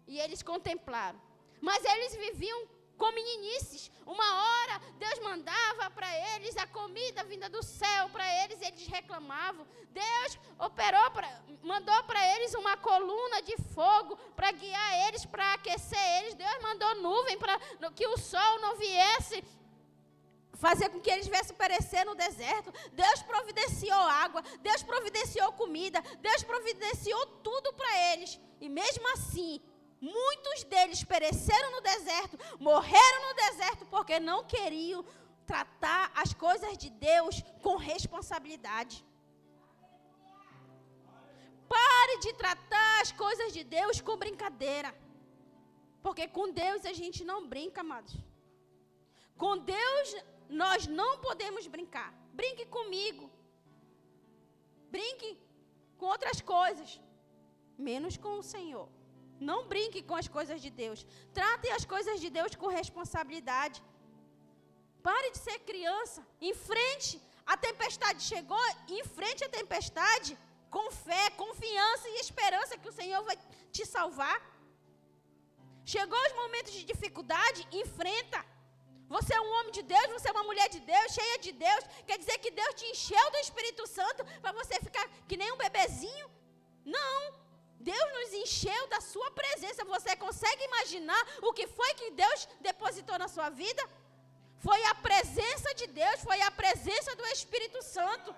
Speaker 1: E eles contemplaram. Mas eles viviam com meninices. Uma hora Deus mandava para eles a comida vinda do céu para eles, eles reclamavam. Deus mandou para eles uma coluna de fogo para guiar eles, para aquecer eles. Deus mandou nuvem para que o sol não viesse fazer com que eles viessem perecer no deserto. Deus providenciou água, Deus providenciou comida, Deus providenciou tudo para eles. E mesmo assim, muitos deles pereceram no deserto, morreram no deserto, porque não queriam tratar as coisas de Deus com responsabilidade. Pare de tratar as coisas de Deus com brincadeira. Porque com Deus a gente não brinca, amados. Com Deus nós não podemos brincar. Brinque comigo. Brinque com outras coisas, menos com o Senhor. Não brinque com as coisas de Deus. Trate as coisas de Deus com responsabilidade. Pare de ser criança. Enfrente. A tempestade chegou, enfrente a tempestade com fé, confiança e esperança que o Senhor vai te salvar. Chegou os momentos de dificuldade, enfrenta. Você é um homem de Deus, você é uma mulher de Deus, cheia de Deus. Quer dizer que Deus te encheu do Espírito Santo para você ficar que nem um bebezinho? Não. Deus nos encheu da sua presença. Você consegue imaginar o que foi que Deus depositou na sua vida? Foi a presença de Deus, foi a presença do Espírito Santo.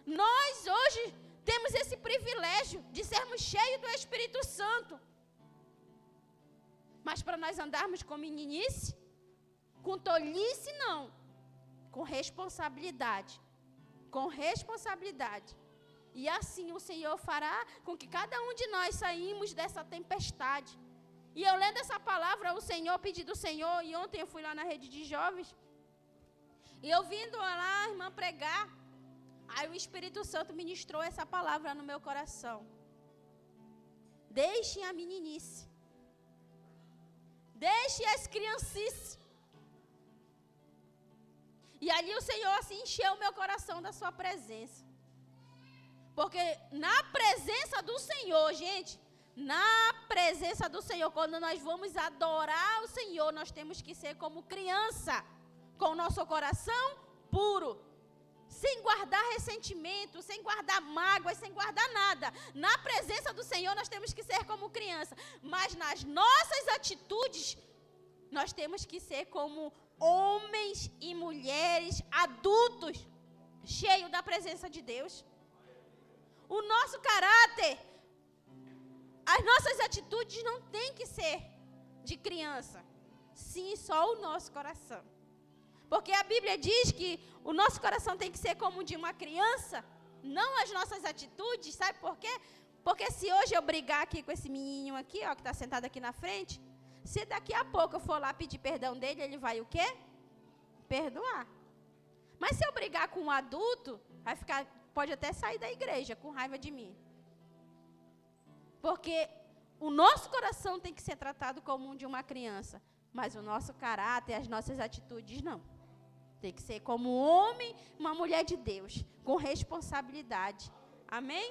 Speaker 1: Nós hoje temos esse privilégio de sermos cheios do Espírito Santo. Mas para nós andarmos com meninice, com tolice, não. Com responsabilidade. Com responsabilidade. E assim o Senhor fará com que cada um de nós saímos dessa tempestade. E eu lendo essa palavra, o Senhor, pedi do Senhor, e ontem eu fui lá na rede de jovens, e eu vindo lá, a irmã pregar, aí o Espírito Santo ministrou essa palavra no meu coração. Deixem a meninice. Deixe as criancices. E ali o Senhor assim encheu o meu coração da sua presença. Porque na presença do Senhor, gente, na presença do Senhor, quando nós vamos adorar o Senhor, nós temos que ser como criança, com o nosso coração puro, sem guardar ressentimento, sem guardar mágoas, sem guardar nada. Na presença do Senhor nós temos que ser como criança, mas nas nossas atitudes nós temos que ser como homens e mulheres adultos, cheios da presença de Deus. O nosso caráter, as nossas atitudes não tem que ser de criança, sim, só o nosso coração. Porque a Bíblia diz que o nosso coração tem que ser como o de uma criança, não as nossas atitudes, sabe por quê? Porque se hoje eu brigar aqui com esse menininho aqui, ó, que está sentado aqui na frente, se daqui a pouco eu for lá pedir perdão dele, ele vai o quê? Perdoar. Mas se eu brigar com um adulto, pode até sair da igreja com raiva de mim. Porque o nosso coração tem que ser tratado como um de uma criança, mas o nosso caráter, as nossas atitudes, não. Tem que ser como um homem, uma mulher de Deus, com responsabilidade. Amém?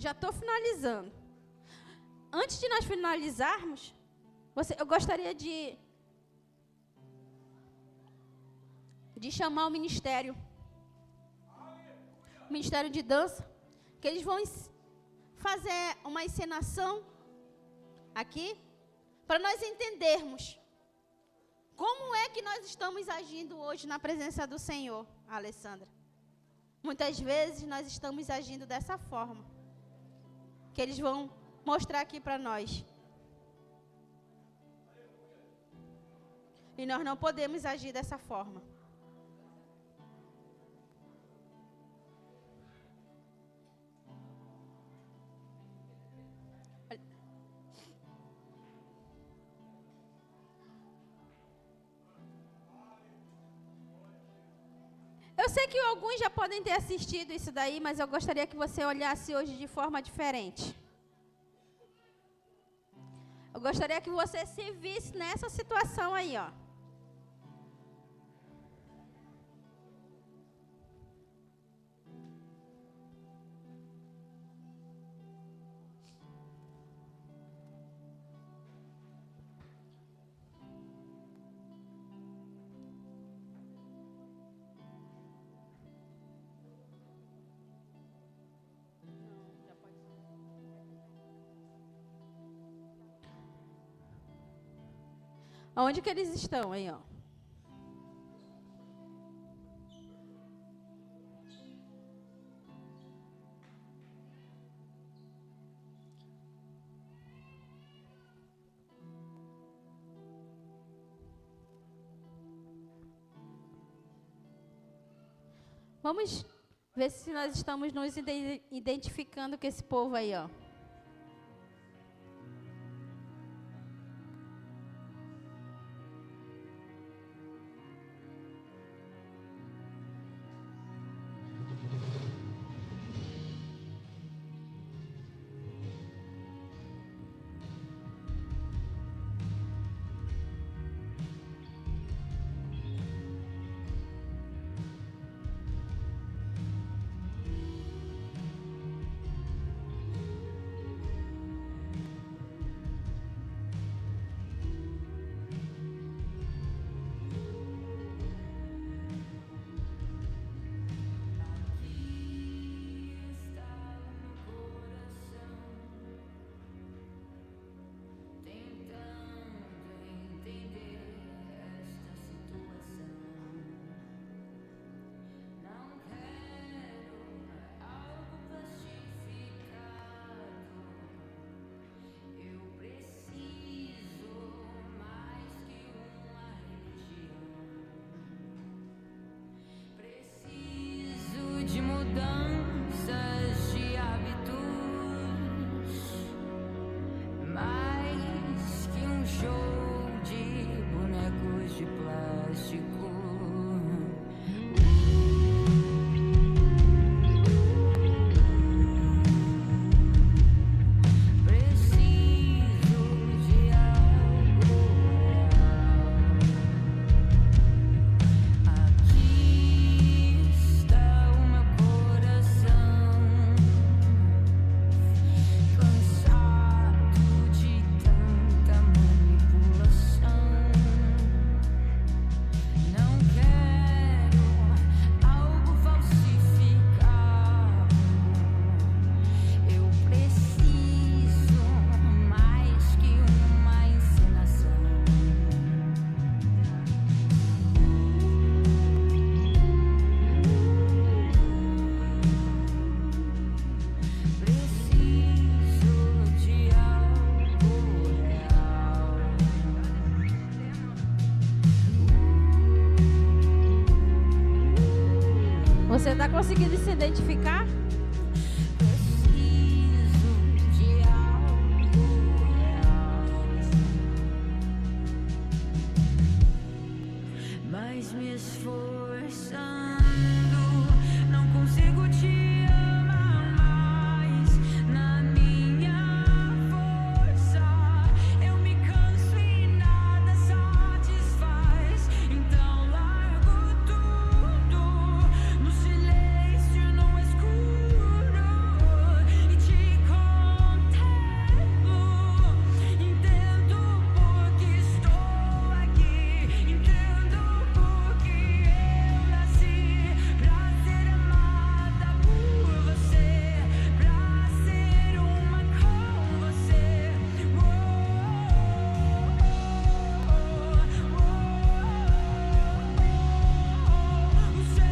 Speaker 1: Já estou finalizando. Antes de nós finalizarmos, eu gostaria de chamar o ministério de dança, que eles vão fazer uma encenação aqui, para nós entendermos como é que nós estamos agindo hoje na presença do Senhor, Alessandra. Muitas vezes nós estamos agindo dessa forma, que eles vão mostrar aqui para nós. E nós não podemos agir dessa forma. Eu sei que alguns já podem ter assistido isso daí, mas eu gostaria que você olhasse hoje de forma diferente. Eu gostaria que você se visse nessa situação aí, ó. Onde que eles estão aí, ó? Vamos ver se nós estamos nos identificando com esse povo aí, ó. Você está conseguindo se identificar?
Speaker 2: mais me esforçando, não consigo te amar mais na minha força. Eu me canso e nada satisfaz, então largo tudo no silêncio, no escuro e te contemplo. Entendo porque estou aqui, entendo porque eu nasci pra ser amada por você, pra ser uma com você. O seu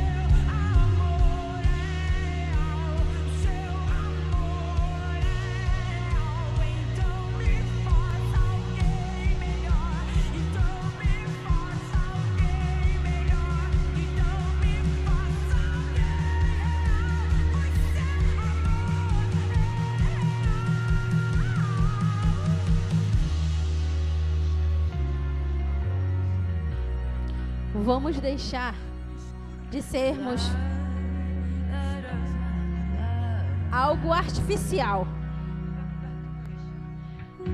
Speaker 2: amor é real, o seu amor é real. Então me faça alguém melhor, então me faça alguém melhor, então me faça alguém real. O seu amor é real.
Speaker 1: Vamos deixar de sermos algo artificial.
Speaker 2: Eu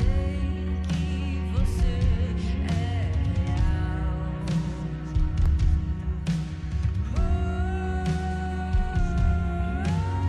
Speaker 2: sei que você é real. Eu sei que você é real. Sei que você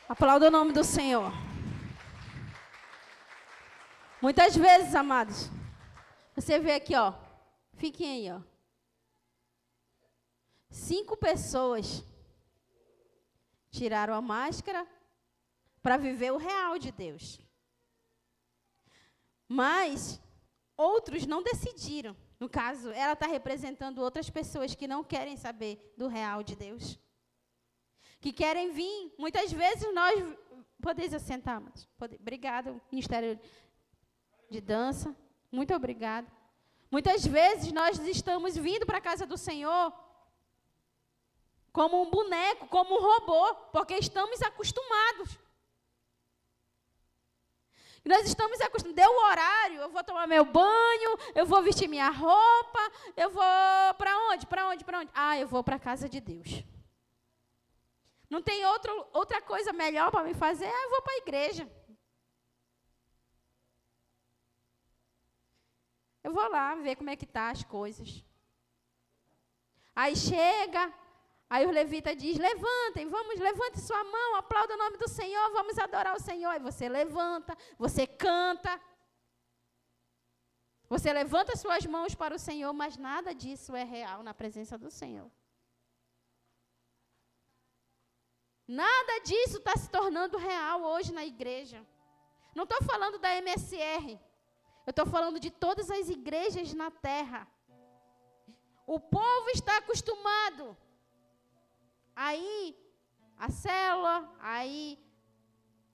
Speaker 1: Aplauda o nome do Senhor. Muitas vezes, amados, você vê aqui, ó. Fiquem aí, ó. 5 pessoas tiraram a máscara para viver o real de Deus. Mas outros não decidiram. No caso, ela está representando outras pessoas que não querem saber do real de Deus. Que querem vir. Muitas vezes nós... Podeis assentar, amados? Obrigada, Ministério de Dança. Muito obrigada. Muitas vezes nós estamos vindo para a casa do Senhor como um boneco, como um robô, porque estamos acostumados. Nós estamos acostumados. Deu o horário, eu vou tomar meu banho, eu vou vestir minha roupa, eu vou para onde? Para onde? Para onde? Ah, eu vou para a casa de Deus. Não tem outra coisa melhor para me fazer? Ah, eu vou para a igreja. Eu vou lá ver como é que tá as coisas. Aí chega, aí os levitas dizem, levantem, vamos, levante sua mão, aplauda o nome do Senhor, vamos adorar o Senhor. Aí você levanta, você canta. Você levanta suas mãos para o Senhor, mas nada disso é real na presença do Senhor. Nada disso está se tornando real hoje na igreja. Não estou falando da MSR. Eu estou falando de todas as igrejas na terra. O povo está acostumado a ir à célula, a ir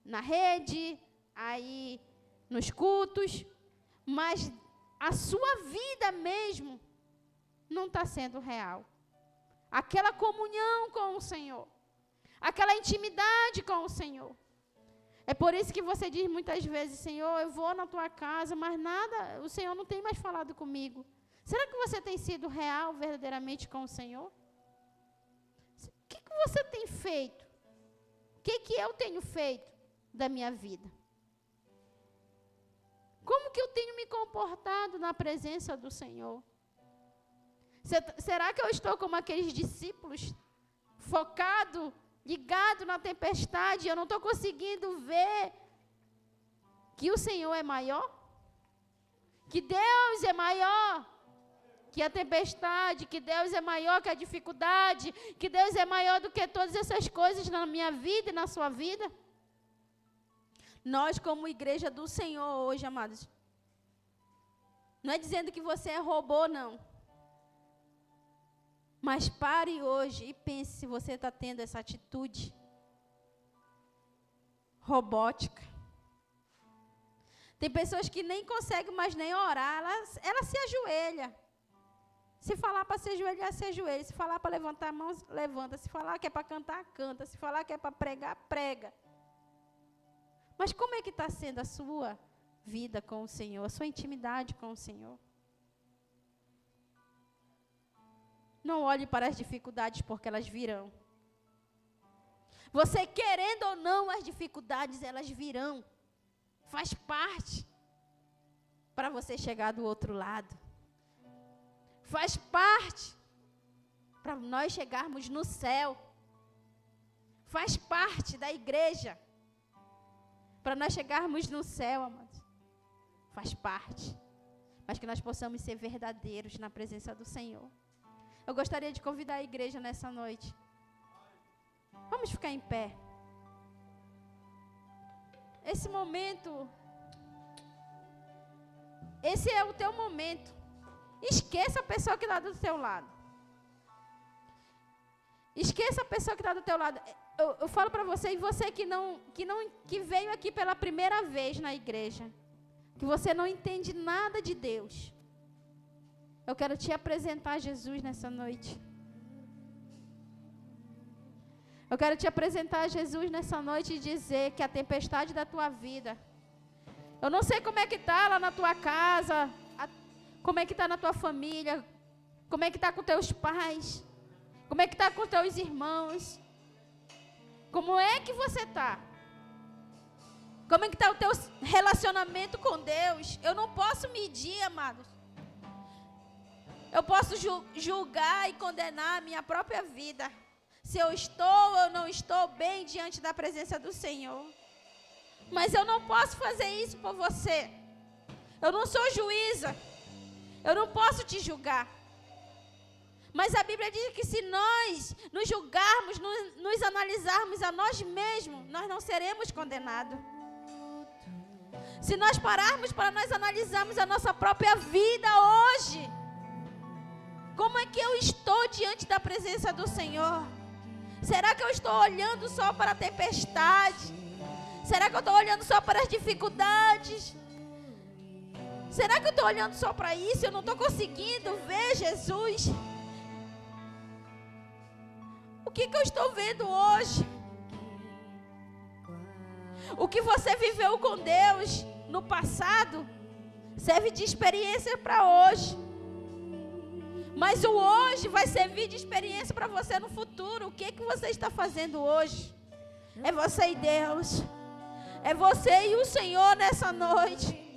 Speaker 1: na rede, a ir nos cultos, mas a sua vida mesmo não está sendo real. Aquela comunhão com o Senhor, aquela intimidade com o Senhor. É por isso que você diz muitas vezes, Senhor, eu vou na tua casa, mas nada, o Senhor não tem mais falado comigo. Será que você tem sido real verdadeiramente com o Senhor? O que você tem feito? O que eu tenho feito da minha vida? Como que eu tenho me comportado na presença do Senhor? Será que eu estou como aqueles discípulos, focado, ligado na tempestade? Eu não estou conseguindo ver que o Senhor é maior? Que Deus é maior que a tempestade, que Deus é maior que a dificuldade, que Deus é maior do que todas essas coisas na minha vida e na sua vida? Nós, como igreja do Senhor hoje, amados, não é dizendo que você é robô, não. Mas pare hoje e pense se você está tendo essa atitude robótica. Tem pessoas que nem conseguem mais nem orar, ela se ajoelha. Se falar para se ajoelhar, se ajoelha. Se falar para levantar a mão, levanta. Se falar que é para cantar, canta. Se falar que é para pregar, prega. Mas como é que está sendo a sua vida com o Senhor, a sua intimidade com o Senhor? Não olhe para as dificuldades, porque elas virão. Você querendo ou não, as dificuldades, elas virão. Faz parte para você chegar do outro lado. Faz parte para nós chegarmos no céu. Faz parte da igreja para nós chegarmos no céu, amados. Faz parte. Mas que nós possamos ser verdadeiros na presença do Senhor. Eu gostaria de convidar a igreja nessa noite. Vamos ficar em pé. Esse momento, esse é o teu momento. Esqueça a pessoa que está do teu lado. Esqueça a pessoa que está do teu lado. Eu falo para você, e você que veio aqui pela primeira vez na igreja, que você não entende nada de Deus. Eu quero te apresentar Jesus nessa noite. Eu quero te apresentar Jesus nessa noite e dizer que a tempestade da tua vida, eu não sei como é que está lá na tua casa, como é que está na tua família, como é que está com teus pais, como é que está com teus irmãos, como é que você está? Como é que está o teu relacionamento com Deus? Eu não posso medir, amados. Eu posso julgar e condenar a minha própria vida. Se eu estou ou não estou bem diante da presença do Senhor. Mas eu não posso fazer isso por você. Eu não sou juíza. Eu não posso te julgar. Mas a Bíblia diz que se nós nos julgarmos, nos analisarmos a nós mesmos, nós não seremos condenados. Se nós pararmos para nós analisarmos a nossa própria vida hoje, como é que eu estou diante da presença do Senhor? Será que eu estou olhando só para a tempestade? Será que eu estou olhando só para as dificuldades? Será que eu estou olhando só para isso? Eu não estou conseguindo ver Jesus. O que eu estou vendo hoje? O que você viveu com Deus no passado serve de experiência para hoje. Mas o hoje vai servir de experiência para você no futuro. O que você está fazendo hoje? É você e Deus. É você e o Senhor nessa noite.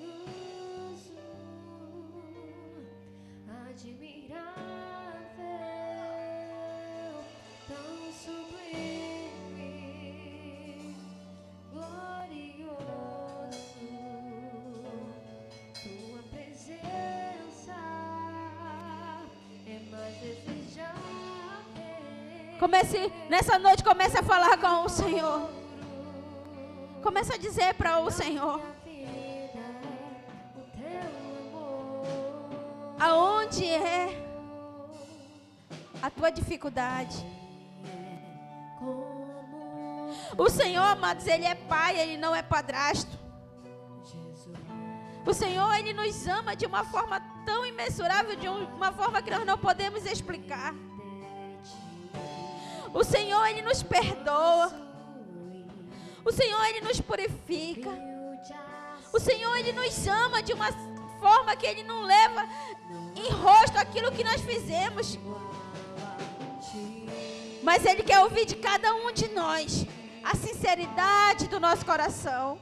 Speaker 1: Nessa noite, comece a falar com o Senhor. Comece a dizer para o Senhor. Aonde é a tua dificuldade. O Senhor, amados, Ele é Pai, Ele não é padrasto. O Senhor, Ele nos ama de uma forma tão imensurável, de uma forma que nós não podemos explicar. O Senhor, Ele nos perdoa. O Senhor, Ele nos purifica. O Senhor, Ele nos ama de uma forma que Ele não leva em rosto aquilo que nós fizemos. Mas Ele quer ouvir de cada um de nós a sinceridade do nosso coração.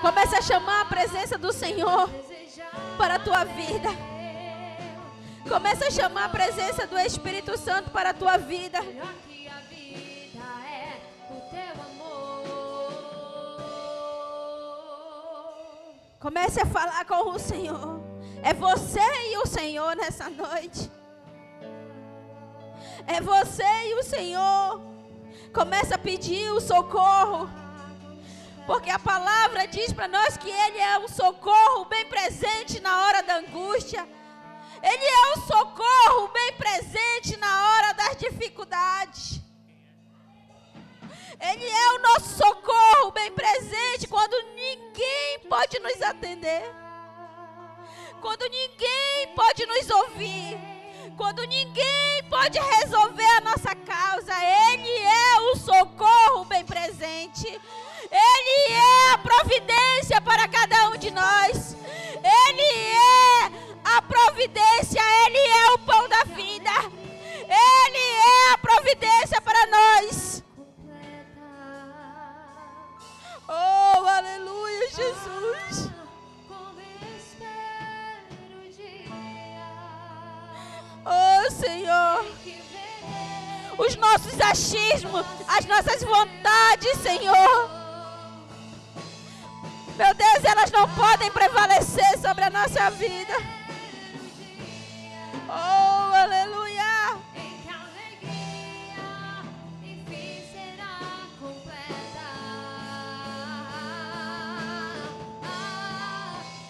Speaker 1: Comece a chamar a presença do Senhor para a tua vida. Comece a chamar a presença do Espírito Santo para a tua vida. Comece a falar com o Senhor. É você e o Senhor nessa noite. É você e o Senhor. Comece a pedir o socorro. Porque a palavra diz para nós que Ele é um socorro bem presente na hora da angústia. Ele é um socorro bem presente na hora das dificuldades. Ele é o nosso socorro bem presente quando ninguém pode nos atender. Quando ninguém pode nos ouvir. Quando ninguém pode resolver a nossa causa. Ele é o socorro bem presente. Ele é a providência para cada um de nós. Ele é a providência. Ele é o pão da vida. Ele é a providência para nós. Oh, aleluia, Jesus. Oh, Senhor. Os nossos achismos, as nossas vontades, Senhor. Meu Deus, elas não podem prevalecer sobre a nossa vida. Oh, aleluia.
Speaker 2: Em que alegria, enfim, será completa.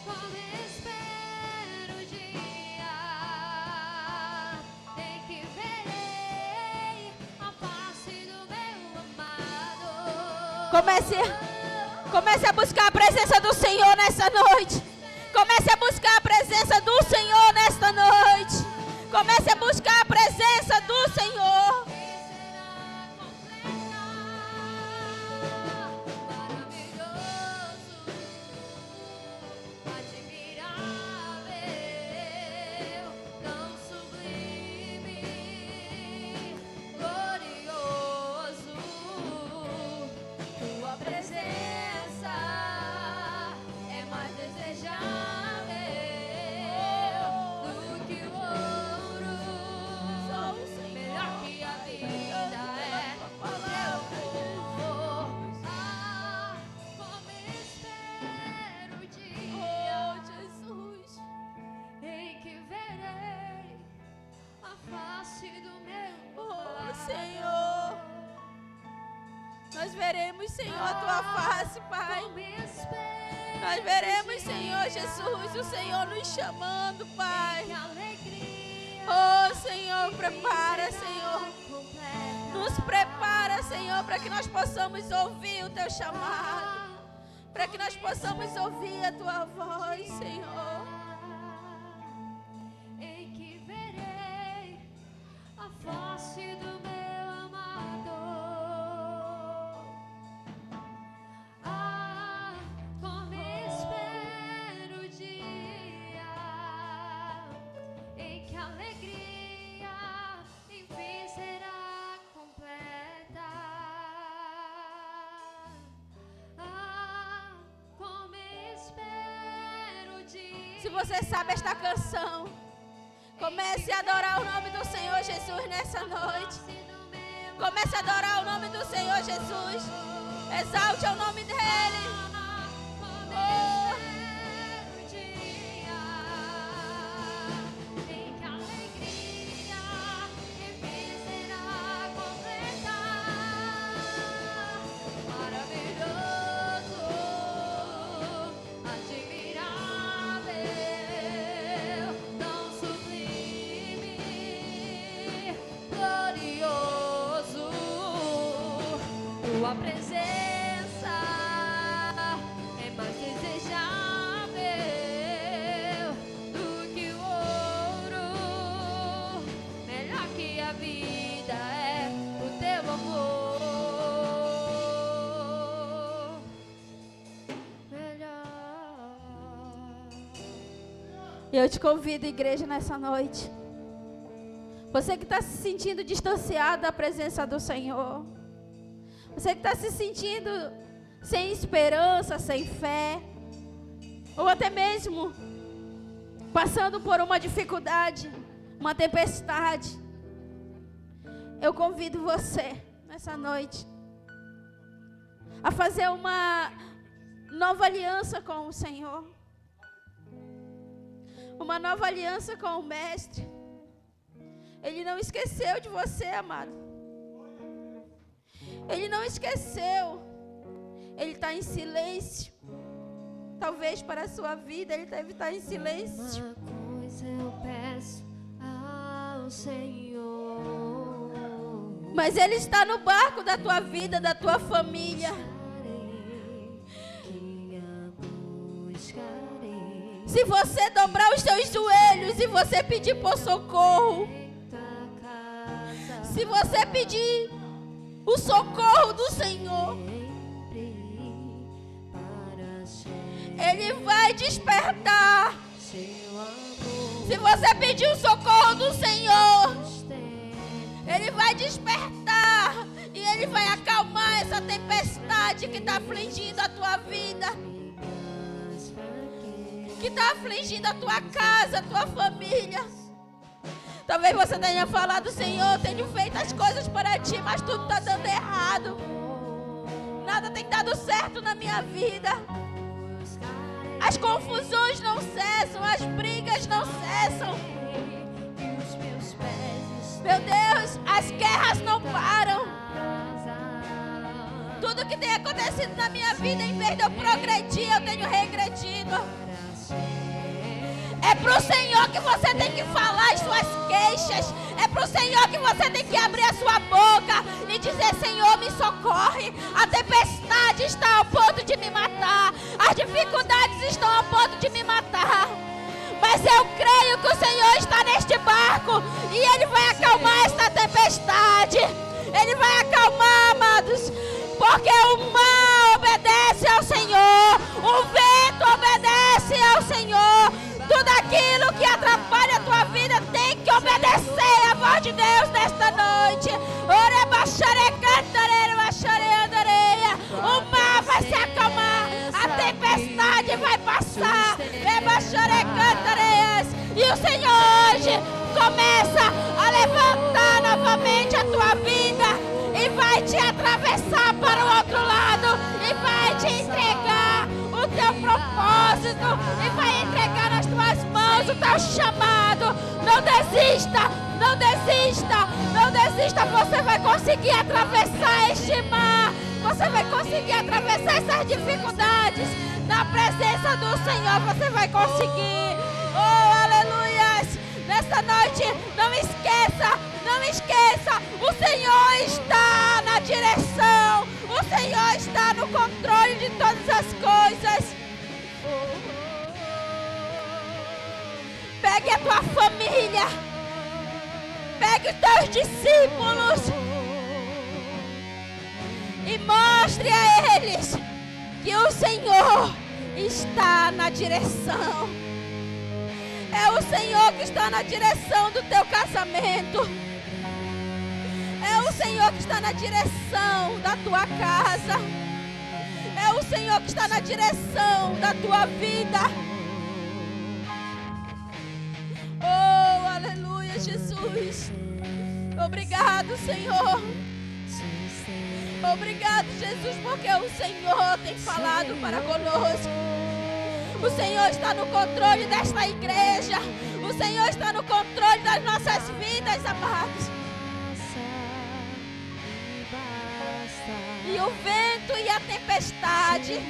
Speaker 2: Como espero o dia em que verei a face do meu amado.
Speaker 1: Comece a buscar a presença do Senhor nessa noite. Comece a buscar a presença do Senhor nesta noite. Comece a buscar a presença do Senhor. Senhor, nós veremos, Senhor, a tua face, Pai. Nós veremos, Senhor Jesus, o Senhor nos chamando, Pai. Oh, Senhor, prepara, Senhor. Nos prepara, Senhor, para que nós possamos ouvir o teu chamado. Para que nós possamos ouvir a tua voz, Senhor.
Speaker 2: Em que verei a face do meu amado. Como espero o dia em que a alegria enfim será completa. Como espero o dia.
Speaker 1: Se você sabe esta canção, comece a adorar o nome do Senhor Jesus nessa noite. Comece a adorar o nome do Senhor Jesus. Exalte o nome dele. Oh. E eu te convido, igreja, nessa noite. Você que está se sentindo distanciado da presença do Senhor. Você que está se sentindo sem esperança, sem fé. Ou até mesmo passando por uma dificuldade, uma tempestade. Eu convido você, nessa noite, a fazer uma nova aliança com o Senhor. Uma nova aliança com o Mestre. Ele não esqueceu de você, amado. Ele não esqueceu. Ele está em silêncio. Talvez para a sua vida ele deve estar em silêncio.
Speaker 2: Uma coisa eu peço ao Senhor.
Speaker 1: Mas Ele está no barco da tua vida, da tua família. Se você dobrar os seus joelhos e você pedir por socorro, se você pedir o socorro do Senhor, Ele vai despertar. Se você pedir o socorro do Senhor, Ele vai despertar. E Ele vai acalmar essa tempestade que está afligindo a tua vida, que está afligindo a tua casa, a tua família. Talvez você tenha falado: Senhor, eu tenho feito as coisas para Ti, mas tudo está dando errado. Nada tem dado certo na minha vida. As confusões não cessam, as brigas não cessam. Meu Deus, as guerras não param. Tudo que tem acontecido na minha vida, em vez de eu progredir, eu tenho regredido. É pro Senhor que você tem que falar as suas queixas. É pro Senhor que você tem que abrir a sua boca e dizer: Senhor, me socorre. A tempestade está ao ponto de me matar. As dificuldades estão ao ponto de me matar. Mas eu creio que o Senhor está neste barco e Ele vai acalmar esta tempestade. Ele vai acalmar, amados, porque o mar obedece ao Senhor, o vento obedece ao Senhor. Tudo aquilo que atrapalha a tua vida tem que obedecer à voz de Deus nesta noite. O mar vai se acalmar, a tempestade vai passar. E o Senhor hoje começa a levantar novamente a tua vida e vai te atravessar para o outro lado e vai te entregar o teu propósito e vai entregar nas tuas mãos o teu chamado. Não desista, não desista, não desista. Você vai conseguir atravessar este mar. Você vai conseguir atravessar essas dificuldades. Na presença do Senhor você vai conseguir. Oh, aleluias. Nessa noite, não esqueça, não esqueça. O Senhor está na direção. O Senhor está no controle de todas as coisas. Pegue a tua família. Pegue os teus discípulos. E mostre a eles que o Senhor está na direção. É o Senhor que está na direção do teu casamento. É o Senhor que está na direção da tua casa. É o Senhor que está na direção da tua vida. Oh, aleluia, Jesus. Obrigado, Senhor. Obrigado, Jesus, porque o Senhor tem falado para conosco. O Senhor está no controle desta igreja. O Senhor está no controle das nossas vidas, amados. E o vento e a tempestade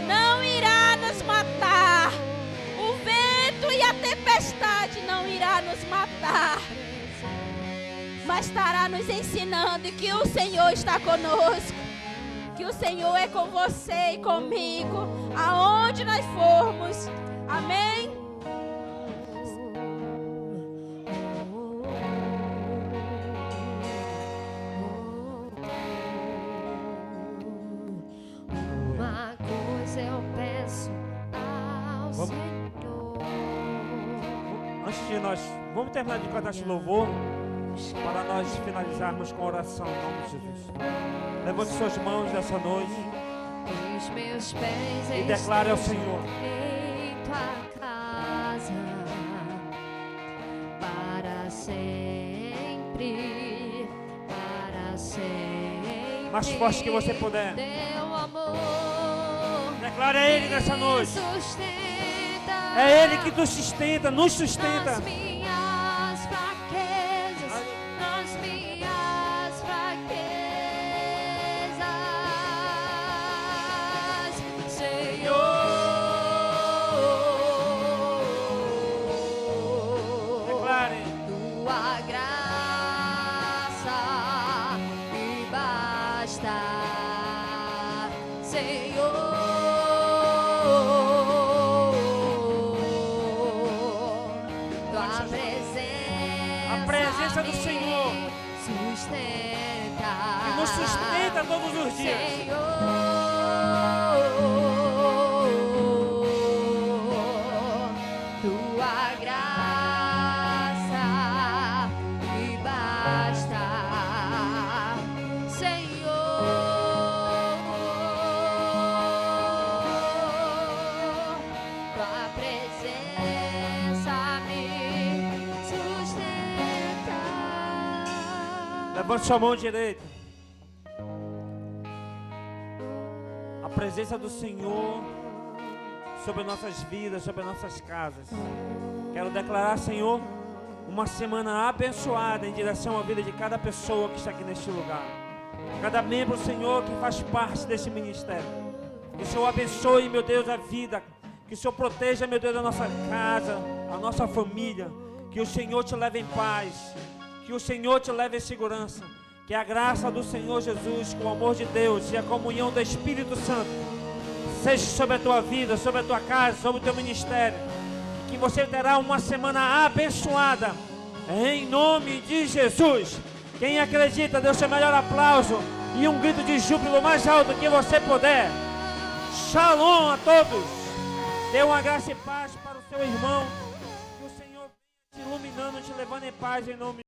Speaker 1: não irá nos matar. O vento e a tempestade não irá nos matar, mas estará nos ensinando que o Senhor está conosco, que o Senhor é com você e comigo, aonde nós formos. Amém?
Speaker 2: Uma coisa eu peço ao Senhor.
Speaker 3: assistir, nós vamos terminar de cantar esse louvor para nós finalizarmos com oração em nome de Jesus. Levante suas mãos nessa noite
Speaker 2: Os meus pés
Speaker 3: e declare ao Senhor:
Speaker 2: em tua casa para sempre, para sempre.
Speaker 3: mais forte que você puder.
Speaker 2: Teu amor
Speaker 3: Declare a Ele nessa noite.
Speaker 2: sustenta.
Speaker 3: É Ele que nos sustenta, nos sustenta.
Speaker 2: Nas minhas fraquezas, nas minhas fraquezas, Senhor.
Speaker 3: Declare.
Speaker 2: Tua graça me basta, Senhor.
Speaker 3: A presença do Senhor
Speaker 2: sustenta,
Speaker 3: que nos sustenta todos os dias.
Speaker 2: Senhor, tua graça me basta, Senhor. Tua presença me sustenta.
Speaker 3: Levante sua mão direita. A presença do Senhor sobre nossas vidas, sobre nossas casas. Quero declarar, Senhor, uma semana abençoada em direção à vida de cada pessoa que está aqui neste lugar. Cada membro, Senhor, que faz parte desse ministério. Que o Senhor abençoe, meu Deus, a vida. Que o Senhor proteja, meu Deus, a nossa casa, a nossa família. Que o Senhor te leve em paz. Que o Senhor te leve em segurança. Que a graça do Senhor Jesus, com o amor de Deus e a comunhão do Espírito Santo seja sobre a tua vida, sobre a tua casa, sobre o teu ministério. Que você terá uma semana abençoada, em nome de Jesus. Quem acredita, dê o seu melhor aplauso e um grito de júbilo mais alto que você puder. Shalom a todos. Dê uma graça e paz para o seu irmão. Que o Senhor venha te iluminando, te levando em paz em nome de Jesus.